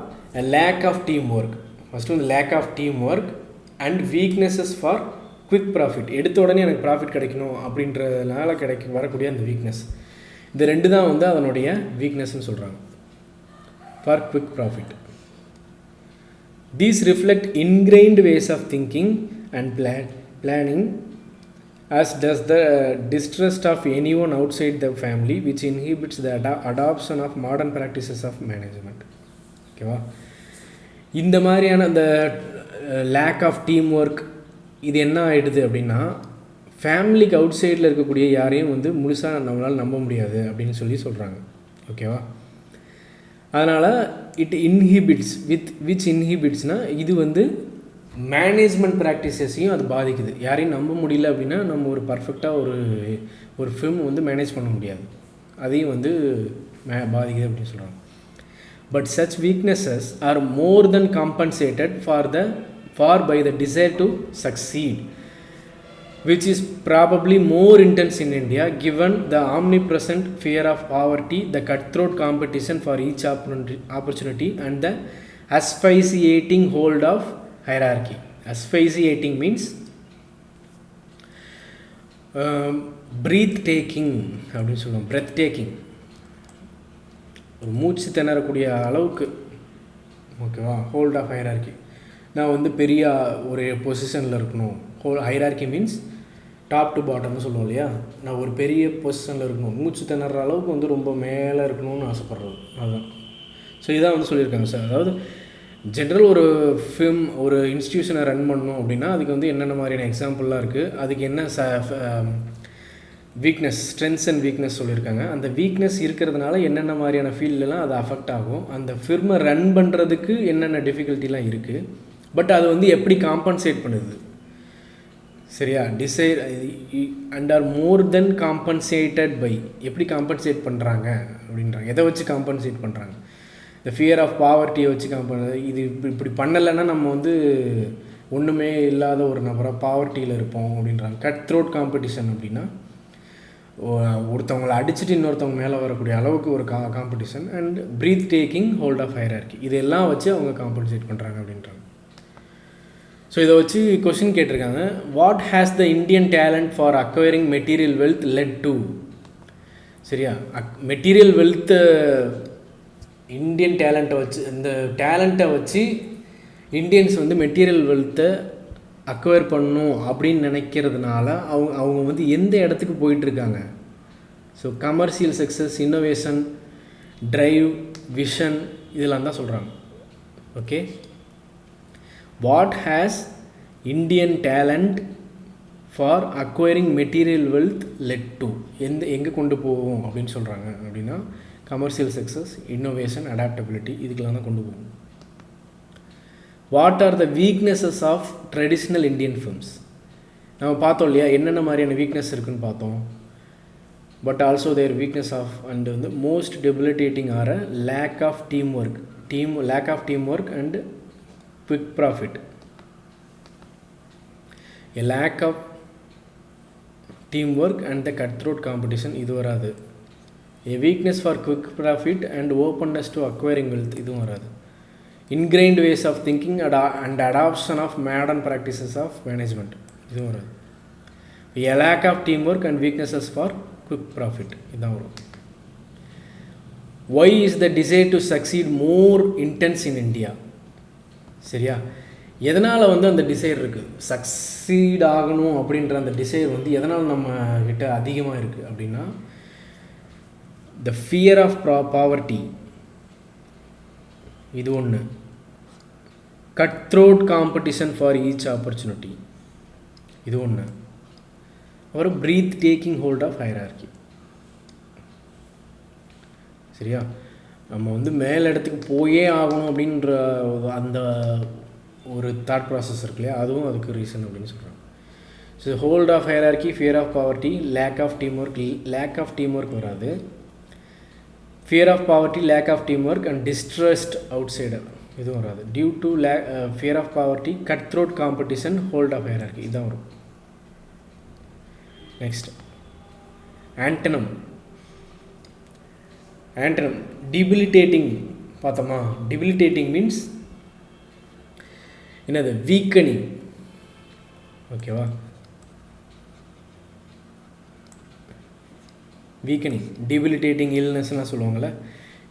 a lack of team work. First lack of team work and weaknesses for quick profit. எடுத்த உடனே எனக்கு ப்ராஃபிட் கிடைக்கணும் அப்படின்றதுனால வரக்கூடிய அந்த வீக்னஸ், இந்த ரெண்டு தான் அதனுடைய வீக்னஸ்ன்னு சொல்கிறாங்க. For quick profit. These reflect ingrained ways of thinking and planning, as does the distrust of anyone outside the family, which inhibits the adoption of modern practices of management. ஓகேவா? இந்த மாதிரியான அந்த லேக் ஆஃப் டீம் ஒர்க் இது என்ன ஆகிடுது அப்படின்னா ஃபேமிலிக்கு out சைடில் இருக்கக்கூடிய யாரையும் முழுசாக நம்மளால் நம்ப முடியாது அப்படின்னு சொல்கிறாங்க. ஓகேவா? அதனால் இட் இன்ஹிபிட்ஸ் விச் இன்ஹிபிட்ஸ்னால் இது மேனேஜ்மெண்ட் ப்ராக்டிசஸையும் அது பாதிக்குது. யாரையும் நம்ப முடியல அப்படின்னா நம்ம ஒரு பர்ஃபெக்டாக ஒரு ஃபிலிம் வந்து மேனேஜ் பண்ண முடியாது. அதையும் வந்து பாதிக்குது அப்படின்னு சொல்கிறாங்க. But such weaknesses are more than compensated for by the desire to succeed, which is probably more intense in India given the omnipresent fear of poverty, the cutthroat competition for each opportunity, and the asphyxiating hold of hierarchy. Asphyxiating means breathtaking அப்படின்னு சொல்லுவோம். breath taking, ஒரு மூச்சு திணறக்கூடிய அளவுக்கு, ஓகேவா. Hold of hierarchy, நான் வந்து பெரிய ஒரு பொசிஷனில் இருக்கணும். ஹைரார்கி மீன்ஸ் டாப் டு பாட்டம்னு சொல்லுவோம் இல்லையா. நான் ஒரு பெரிய பொசிஷனில் இருக்கணும், மூச்சு திணற அளவுக்கு வந்து ரொம்ப மேலே இருக்கணும்னு ஆசைப்பட்றது, அதுதான். ஸோ இதான் வந்து சொல்லியிருக்காங்க சார். அதாவது ஜென்ரல் ஒரு ஃபிலிம் ஒரு இன்ஸ்டியூஷனை ரன் பண்ணணும் அப்படின்னா அதுக்கு வந்து என்னென்ன மாதிரியான எக்ஸாம்பிள்லாம் இருக்குது, அதுக்கு என்ன வீக்னஸ், ஸ்ட்ரென்த்ஸ் அண்ட் வீக்னஸ் சொல்லியிருக்காங்க. அந்த வீக்னஸ் இருக்கிறதுனால என்னென்ன மாதிரியான ஃபீல்டெலாம் அது அஃபெக்ட் ஆகும், அந்த ஃபிர்மை ரன் பண்ணுறதுக்கு என்னென்ன டிஃபிகல்ட்டிலாம் இருக்குது, பட் அது வந்து எப்படி காம்பன்சேட் பண்ணுது, சரியா. Desire and are more than compensated by, எப்படி காம்பன்சேட் பண்ணுறாங்க அப்படின்றாங்க, எதை வச்சு காம்பன்சேட் பண்ணுறாங்க. இந்த ஃபியர் ஆஃப் பாவர்ட்டியை வச்சு இது இப்படி பண்ணலைன்னா நம்ம வந்து ஒன்றுமே இல்லாத ஒரு நபராக பாவர்ட்டியில் இருப்போம் அப்படின்றாங்க. கட் த்ரோட் காம்படிஷன் அப்படின்னா ஒருத்தவங்களை அடிச்சுட்டு இன்னொருத்தவங்க மேலே வரக்கூடிய அளவுக்கு ஒரு competition. And breath taking hold of hierarchy, இதெல்லாம் வச்சு அவங்க காம்பன்சேட் பண்ணுறாங்க அப்படின்றாங்க. ஸோ இதை வச்சு கொஷின் கேட்டிருக்காங்க. What has the Indian talent for acquiring material wealth led to, சரியா. மெட்டீரியல் வெல்த்து இந்தியன் டேலண்ட்டை வச்சு, இந்த டேலண்ட்டை வச்சு இந்தியன்ஸ் வந்து மெட்டீரியல் வெல்த்தை அக்வயர் பண்ணணும் அப்படின்னு நினைக்கிறதுனால அவங்க வந்து எந்த இடத்துக்கு போயிட்டுருக்காங்க. So commercial success, innovation, drive, vision, இதெல்லாம் தான் சொல்கிறாங்க. Okay. What has Indian talent for acquiring material wealth led to, எங்கே கொண்டு போவோம் அப்படின்னு சொல்கிறாங்க அப்படின்னா கமர்ஷியல் சக்ஸஸ், இன்னோவேஷன், அடாப்டபிலிட்டி, இதுக்கெல்லாம் தான் கொண்டு போகும். What are the weaknesses of traditional Indian films, நம்ம பார்த்தோம் இல்லையா என்னென்ன மாதிரியான வீக்னஸ் இருக்குதுன்னு பார்த்தோம். But also their weakness of and வந்து most debilitating are a lack of team work and quick profit. A lack of team work and the cut throat competition, இது வராது. A weakness for quick profit and openness to acquiring wealth, இதுவும் வராது. Ingrained ways of thinking and adoption of modern practices of management, இதுவும் வராது. A lack of team work and weaknesses for quick profit, இதுதான் வரும். Why is the desire to succeed more intense in India, சரியா. எதனால் வந்து அந்த desire இருக்குது, succeed ஆகணும் அப்படின்ற அந்த டிசைர் வந்து எதனால் நம்ம கிட்ட அதிகமாக இருக்குது அப்படின்னா த ஃபியர் ஆஃப் பாவர்ட்டி, இது ஒன்று. Cut throat competition for each opportunity, இது ஒன்று. அப்புறம் breath taking hold of hierarchy, சரியா. நம்ம வந்து மேல் இடத்துக்கு போயே ஆகணும் அப்படின்ற அந்த ஒரு தாட் ப்ராசஸ் இருக்கு இல்லையா, அதுவும் அதுக்கு ரீசன் அப்படின்னு சொல்கிறாங்க. So hold of hierarchy, fear of poverty, lack of team work வராது. Fear of poverty, lack of team work and distrust outsider, இதுவும் வராது. Due to fear of poverty, cut throat competition, hold of hierarchy, இதுதான் வரும். Next antonym. Debilitating பார்த்தோமா. Debilitating means என்னது, weakening, ஓகேவா. Weakening, debilitating இல்னஸ்லாம் சொல்லுவாங்கள்ல,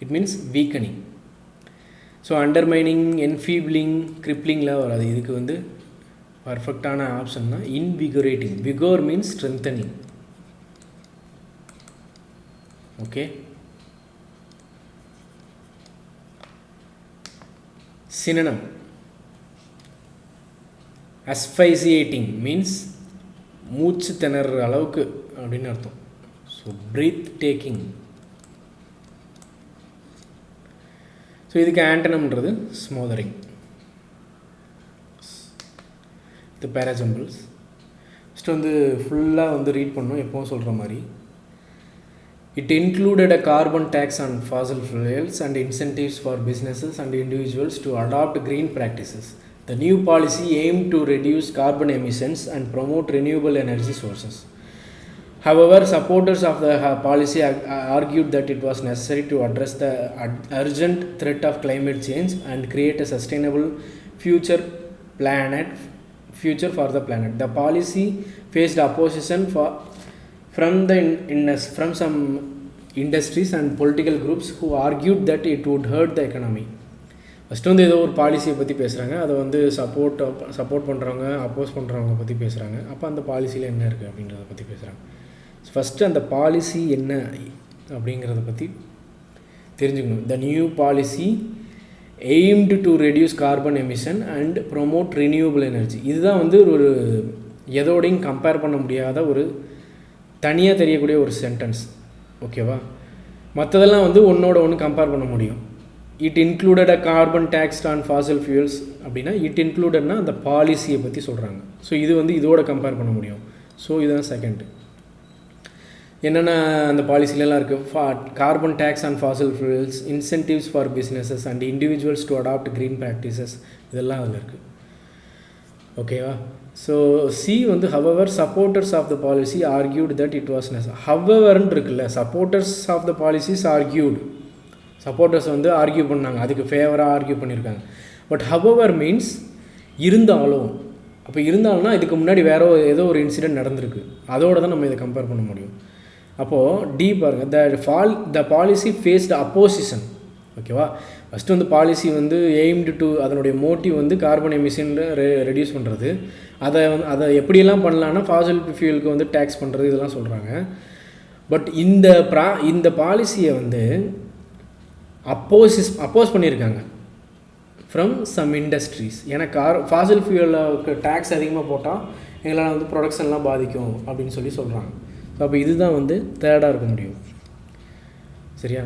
it means weakening. So undermining, enfeebling, கிரிப்ளிங்லாம் வராது. இதுக்கு வந்து பர்ஃபெக்டான ஆப்ஷன்னா invigorating. Vigour means strengthening, okay. Synonym. Asphyxiating means மூச்சு திணற அளவுக்கு அப்படின்னு அர்த்தம். So breath taking. ஸோ இதுக்கு ஆண்டனம்ன்றது ஸ்மோதரிங். the parajumbles. ஃபஸ்ட்டு வந்து ஃபுல்லாக வந்து ரீட் பண்ணோம் எப்போவும் சொல்கிற மாதிரி. It included a carbon tax on fossil fuels and incentives for businesses and individuals to adopt green practices. The new policy aimed to reduce carbon emissions and promote renewable energy sources. However, supporters of the policy argued that it was necessary to address the urgent threat of climate change and create a sustainable future for the planet. The policy faced opposition from some industries and political groups who argued that it would hurt the economy. First வந்து ஏதோ ஒரு பாலிசியை பற்றி பேசுகிறாங்க, அதை வந்து support பண்ணுறவங்க அப்போஸ் பண்ணுறவங்க பற்றி பேசுகிறாங்க. அப்போ அந்த பாலிசியில் என்ன இருக்குது அப்படின்றத பற்றி பேசுகிறாங்க. ஃபஸ்ட்டு அந்த பாலிசி என்ன அப்படிங்கிறத பற்றி தெரிஞ்சுக்கணும். The new policy aimed to reduce carbon emission and promote renewable energy. இதுதான் வந்து ஒரு எதோடையும் கம்பேர் பண்ண முடியாத ஒரு தனியாக தெரியக்கூடிய ஒரு சென்டென்ஸ். ஓகேவா? மற்றதெல்லாம் வந்து ஒன்றோட ஒன்று கம்பேர் பண்ண முடியும். It included a carbon tax on fossil fuels அப்படின்னா இட் இன்க்ளூடட்னா அந்த பாலிசியை பற்றி சொல்கிறாங்க. ஸோ இது வந்து இதோட கம்பேர் பண்ண முடியும். ஸோ இதுதான் செகண்டு. என்னென்ன அந்த பாலிசிலலாம் இருக்குது? Carbon tax on fossil fuels, incentives for businesses and individuals to adopt green practices, இதெல்லாம் அதில் இருக்குது. ஓகேவா? ஸோ சி வந்து however supporters of the policy argued that it was ஹவவர்ன்னு இருக்குல்ல, supporters of the policies argued, supporters வந்து argue பண்ணாங்க, அதுக்கு ஃபேவராக ஆர்கியூ பண்ணியிருக்காங்க. பட் ஹவவர் மீன்ஸ் இருந்தாலும். அப்போ இருந்தாலும்னா இதுக்கு முன்னாடி ஏதோ ஒரு இன்சிடென்ட் நடந்திருக்கு, அதோடு தான் நம்ம இதை கம்பேர் பண்ண முடியும். அப்போது டி பாருங்கள், த பாலிசி ஃபேஸ்டு அப்போசிஷன். ஓகேவா? ஃபஸ்ட்டு வந்து பாலிசி வந்து எய்ம்டு டு, அதனுடைய மோட்டிவ் வந்து கார்பன் எமிஷன் ரெடியூஸ் பண்ணுறது. அதை எப்படியெல்லாம் பண்ணலான்னா ஃபாசில் ஃபியூலுக்கு வந்து டேக்ஸ் பண்ணுறது, இதெல்லாம் சொல்கிறாங்க. பட் இந்த பாலிசியை வந்து அப்போஸ் பண்ணியிருக்காங்க ஃப்ரம் சம் இண்டஸ்ட்ரீஸ். ஏன்னா ஃபாசில் ஃபியூலுக்கு டேக்ஸ் அதிகமாக போட்டால் எங்களால் வந்து ப்ரொடக்ஷன்லாம் பாதிக்கும் அப்படின்னு சொல்கிறாங்க. ஸோ அப்போ இதுதான் வந்து தேர்டாக இருக்க முடியும். சரியா?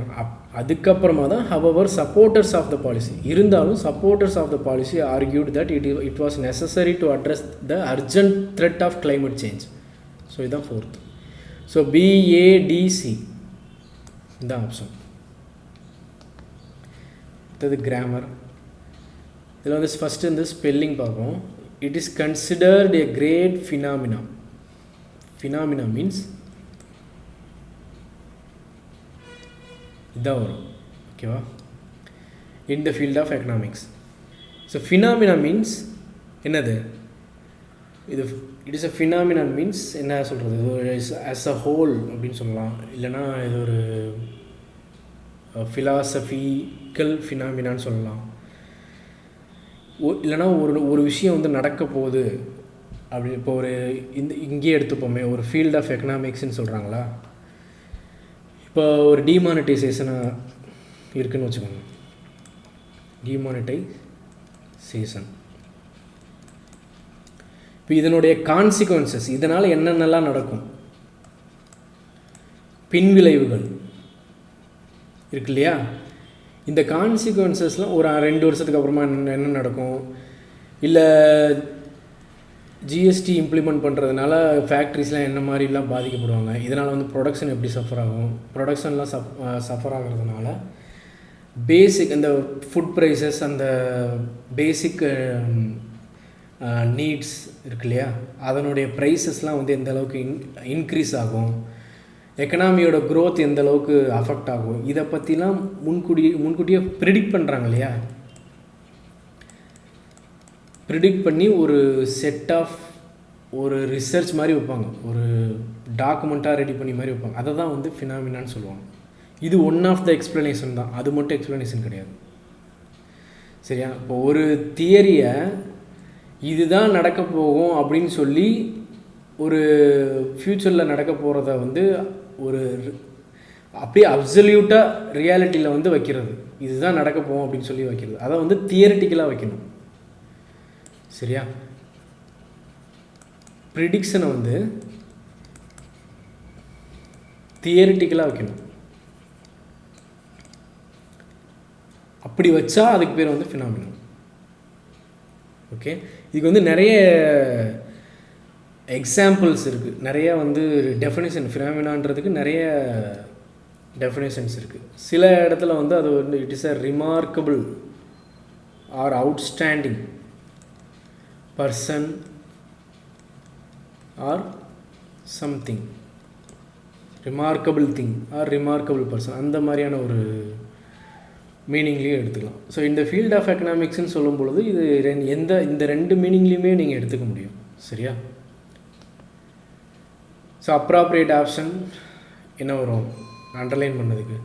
அதுக்கப்புறமா தான் however supporters of the policy, இருந்தாலும் supporters of the policy argued that it was necessary to address the urgent threat of climate change. So இதுதான் ஃபோர்த். ஸோ பிஏடிசி இதுதான் ஆப்ஷன். அடுத்தது கிராமர். இதில் வந்து ஃபஸ்ட்டு வந்து ஸ்பெல்லிங் பார்ப்போம். It is considered a great phenomena. Phenomena means இதான் வரும். ஓகேவா? In the field of economics. So phenomena means என்னது? இது it is a phenomenon means என்ன சொல்கிறது? இது ஆஸ் அ ஹோல் அப்படின்னு சொல்லலாம், இல்லைனா இது ஒரு ஃபிலாசபிக்கல் ஃபினாமினான்னு சொல்லலாம். இல்லைனா ஒரு விஷயம் வந்து நடக்க போகுது அப்படி. இப்போ இங்கேயே எடுத்துப்போமே, ஒரு ஃபீல்ட் ஆஃப் எக்கனாமிக்ஸ்ன்னு சொல்கிறாங்களா. இப்போ ஒரு டிமானிட்டைசேஷனாக இருக்குதுன்னு வச்சுக்கோங்க. டிமானிட்டைசேஷன், இப்போ இதனுடைய கான்சிக்வன்சஸ், இதனால் என்னென்னலாம் நடக்கும், பின்விளைவுகள் இருக்கு இல்லையா? இந்த கான்சிக்வன்சஸ்லாம் ஒரு 2 வருஷத்துக்கு அப்புறமா என்ன நடக்கும், இல்லை ஜிஎஸ்டி இம்ப்ளிமெண்ட் பண்ணுறதுனால ஃபேக்ட்ரிஸ்லாம் என்ன மாதிரிலாம் பாதிக்கப்படுவாங்க, இதனால் வந்து ப்ரொடக்ஷன் எப்படி சஃபர் ஆகும், ப்ரொடக்ஷன்லாம் சஃபர் ஆகிறதுனால பேசிக் அந்த ஃபுட் ப்ரைஸஸ், அந்த பேசிக் நீட்ஸ் இருக்கு இல்லையா, அதனுடைய ப்ரைஸஸ்லாம் வந்து எந்த அளவுக்கு இன்க்ரீஸ் ஆகும், எக்கனாமியோட க்ரோத் எந்த அளவுக்கு அஃபெக்ட் ஆகும், இதை பற்றிலாம் முன்கூட்டியே ப்ரிடிக்ட் பண்ணுறாங்க இல்லையா. ப்ரிடிக்ட் பண்ணி ஒரு செட் ஆஃப் ஒரு ரிசர்ச் மாதிரி வைப்பாங்க, ஒரு டாக்குமெண்ட்டாக ரெடி பண்ணி மாதிரி வைப்பாங்க. அதை தான் வந்து ஃபினாமினான்னு சொல்லுவாங்க. இது ஒன் ஆஃப் த எக்ஸ்ப்ளனேஷன் தான், அது மட்டும் எக்ஸ்ப்ளனேஷன் கிடையாது. சரியா? இப்போ ஒரு தியரியை இதுதான் நடக்க போகும் அப்படின்னு சொல்லி ஒரு ஃப்யூச்சரில் நடக்க போகிறத வந்து ஒரு அப்படியே அப்சல்யூட்டாக ரியாலிட்டியில் வந்து வைக்கிறது, இதுதான் நடக்க போகும் அப்படின்னு சொல்லி வைக்கிறது, அதை வந்து தியரிட்டிக்கலாக வைக்கணும். சரியா? ப்ரிடிக்ஷனை வந்து தியரிட்டிக்கலாக வைக்கணும். அப்படி வச்சா அதுக்கு பேர் வந்து ஃபினாமினா. ஓகே, இதுக்கு வந்து நிறைய எக்ஸாம்பிள்ஸ் இருக்குது, நிறைய வந்து டெஃபினேஷன் ஃபினாமினான்றதுக்கு நிறைய டெஃபினேஷன்ஸ் இருக்குது. சில இடத்துல வந்து அது வந்து it is a remarkable or outstanding person or something, remarkable thing or remarkable person, அந்த மாதிரியான ஒரு மீனிங்லேயும் எடுத்துக்கலாம். ஸோ இந்த ஃபீல்ட் ஆஃப் எக்கனாமிக்ஸ்ன்னு சொல்லும் பொழுது இது இந்த ரெண்டு மீனிங்லேயுமே நீங்கள் எடுத்துக்க முடியும். சரியா? ஸோ அப்ராப்ரியேட் ஆப்ஷன் என்ன வரும் அண்டர்லைன் பண்ணதுக்கு?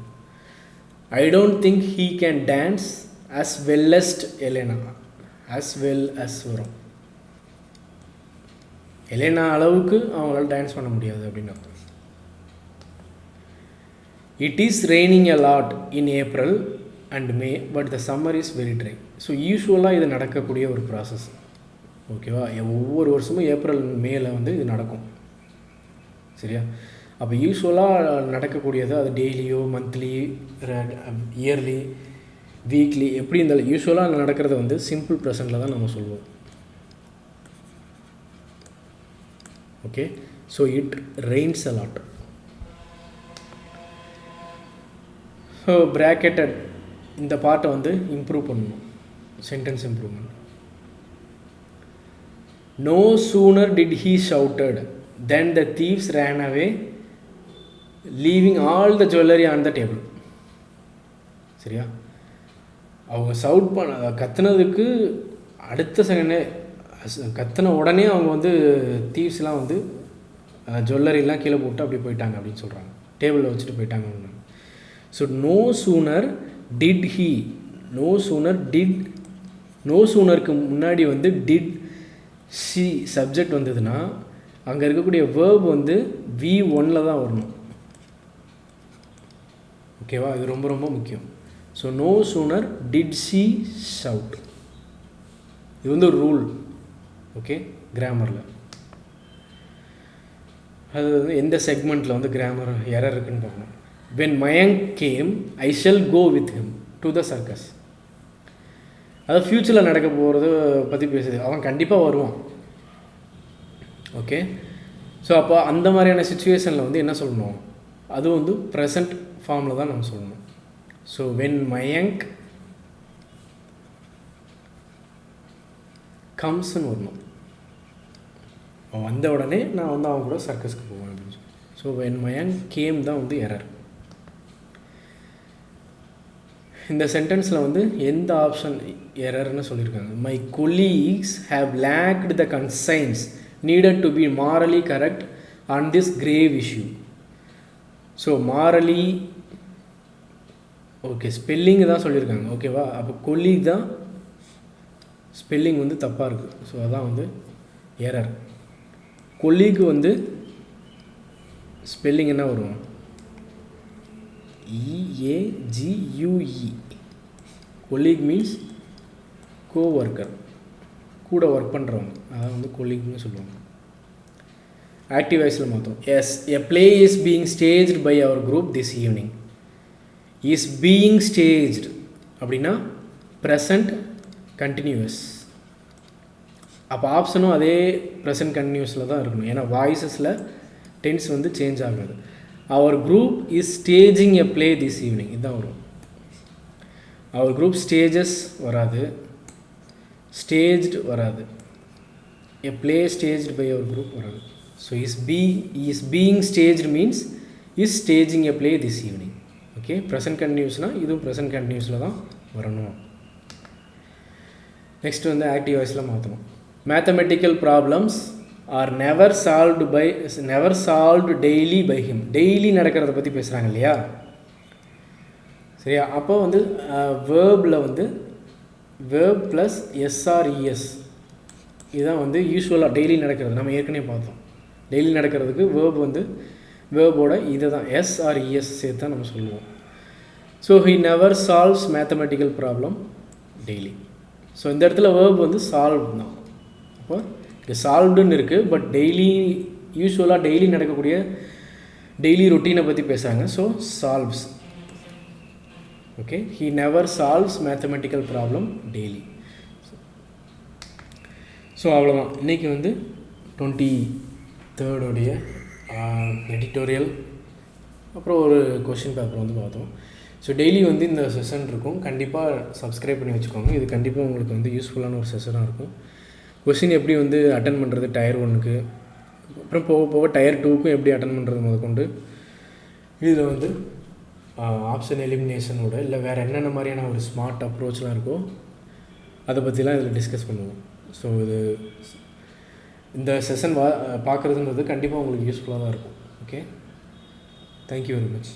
I don't think he can dance as well as எலேனா, as well as வரும். எலேனா அளவுக்கு அவங்களால டான்ஸ் பண்ண முடியாது அப்படின்னு அர்த்தம். It is raining a lot in April and May but the summer is very dry. So யூஸ்வலாக இது நடக்கக்கூடிய ஒரு ப்ராசஸ். ஓகேவா? ஒவ்வொரு வருஷமும் ஏப்ரல் மேல வந்து இது நடக்கும். சரியா? அப்போ யூஸ்வலாக நடக்கக்கூடியது அது டெய்லியோ மந்த்லி இயர்லி வீக்லி எப்படி இருந்தாலும் யூஸ்வலாக நடக்கிறத வந்து சிம்பிள் ப்ரெசண்டில் தான் நம்ம சொல்லுவோம். Okay, so it rains a lot. So bracketed இந்த பார்ட்டை வந்து இம்ப்ரூவ் பண்ணணும், sentence improvement. No sooner did he shouted then the thieves ran away leaving all the jewellery on the table. சரியா? அவங்க சவுட் பண்ண கத்துனதுக்கு அடுத்த செகண்டே கத்துன உடனே அவங்க வந்து தீவ்ஸ்லாம் வந்து ஜுவல்லரிலாம் கீழே போட்டு அப்படி போயிட்டாங்க அப்படின்னு சொல்கிறாங்க, டேபிளில் வச்சுட்டு போயிட்டாங்க. So no sooner did he, no sooner did, no சூனருக்கு முன்னாடி வந்து டிட் ஷி சப்ஜெக்ட் வந்ததுன்னா அங்கே இருக்கக்கூடிய வேர்ப் வந்து V1 தான் வரணும். ஓகேவா? இது ரொம்ப ரொம்ப முக்கியம். So no sooner did she shout, இது வந்து ஒரு ரூல். ஓகே, கிராமரில் அது வந்து எந்த செக்மெண்ட்டில் வந்து கிராமர் எரர் இருக்குன்னு பார்க்கணும். when Mayank came I shall go with him to the circus. அது ஃப்யூச்சரில் நடக்க போகிறது பற்றி பேசுது, அவன் கண்டிப்பாக வருவான். ஓகே, ஸோ அப்போ அந்த மாதிரியான சுச்சுவேஷனில் வந்து என்ன சொல்லணும், அது வந்து ப்ரெசண்ட் ஃபார்மில் தான் நம்ம சொல்லணும். ஸோ when Mayank கம்ஸ்ன்னு வரணும், அவன் வந்த உடனே நான் வந்து அவன் கூட சர்க்கஸ்க்கு போவேன் அப்படின்னு சொல்லி. ஸோ when Mayank came தான் வந்து எரர். இந்த சென்டென்ஸில் வந்து எந்த ஆப்ஷன் எரர்னு சொல்லியிருக்காங்க? My colleagues have lacked the conscience needed to be morally correct on this grave issue. So morally okay, spelling தான் சொல்லியிருக்காங்க. ஓகேவா? அப்போ கொலீக் தான் ஸ்பெல்லிங் வந்து தப்பாக இருக்குது. ஸோ அதான் வந்து எரர். கொலீக்கு வந்து ஸ்பெல்லிங் என்ன வரும்? EAGUE. கொலீக் மீன்ஸ் கோவொர்க்கர், கூட ஒர்க் பண்ணுறவங்க, அதான் வந்து கொலீக்னு சொல்லுவாங்க. ஆக்டிவ் வாய்ஸில் மாற்றோம். Yes, a play is being staged by our group this evening. Is being staged அப்படின்னா ப்ரெசண்ட் கண்டினியூஸ். அப்போ ஆப்ஷனும் அதே ப்ரெசண்ட் கண்டினியூஸில் தான் இருக்கணும், ஏன்னா வாய்ஸஸில் டென்ஸ் வந்து சேஞ்ச் ஆகாது. Our group is staging a play this evening, இதுதான் வரும். அவர் குரூப் ஸ்டேஜஸ் வராது, ஸ்டேஜ்டு வராது, a play staged by our group வராது. So is being staged means is staging a play this evening. Okay, present கண்டினியூஸ்னால் இதுவும் present கண்டினியூஸில் தான் வரணும். Next வந்து ஆக்டிவ் வாய்ஸில் மாற்றணும். Mathematical problems are never solved daily by him. Daily நடக்கிறத பற்றி பேசுகிறாங்க இல்லையா? சரியா? அப்போ வந்து வேர்பில் வந்து வேர்ப் ப்ளஸ் எஸ்ஆர்இஎஸ் இதுதான் வந்து யூஸ்வலாக டெய்லி நடக்கிறது. நம்ம ஏற்கனவே பார்த்தோம். டெய்லி நடக்கிறதுக்கு வேர்ப் வந்து வேர்போட இதை தான் எஸ்ஆர்இஎஸ் சேர்த்து தான் நம்ம சொல்லுவோம். So he never solves mathematical problem daily. So இந்த இடத்துல வேர்ப் வந்து சால்வ் தான். அப்போ இது சால்வ்டுன்னு இருக்குது, பட் டெய்லி யூஸ்வலாக டெய்லி நடக்கக்கூடிய டெய்லி ரொட்டீனை பற்றி பேசுகிறாங்க. So solves. Okay, he never solves mathematical problem daily. So அவ்வளோதான் இன்றைக்கி வந்து 23rd எடிட்டோரியல் அப்புறம் ஒரு கொஷின் பேப்பர் வந்து பார்த்தோம். ஸோ டெய்லி வந்து இந்த செஷன் இருக்கும், கண்டிப்பாக சப்ஸ்கிரைப் பண்ணி வச்சுக்கோங்க. இது கண்டிப்பாக உங்களுக்கு வந்து யூஸ்ஃபுல்லான ஒரு செஷனாக இருக்கும். கொஷின் எப்படி வந்து அட்டன் பண்ணுறது டயர் 1க்கு, அப்புறம் போக போக டயர் 2க்கும் எப்படி அட்டன் பண்ணுறது முதற்கொண்டு, இதில் வந்து ஆப்ஷன் எலிமினேஷனோட இல்லை வேறு என்னென்ன மாதிரியான ஒரு ஸ்மார்ட் அப்ரோச்லாம் இருக்கோ அதை பற்றிலாம் இதில் டிஸ்கஸ் பண்ணுவோம். ஸோ இது இந்த செஷன் பார்க்குறதுன்றது கண்டிப்பாக உங்களுக்கு யூஸ்ஃபுல்லாக தான் இருக்கும். Okay, thank you very much.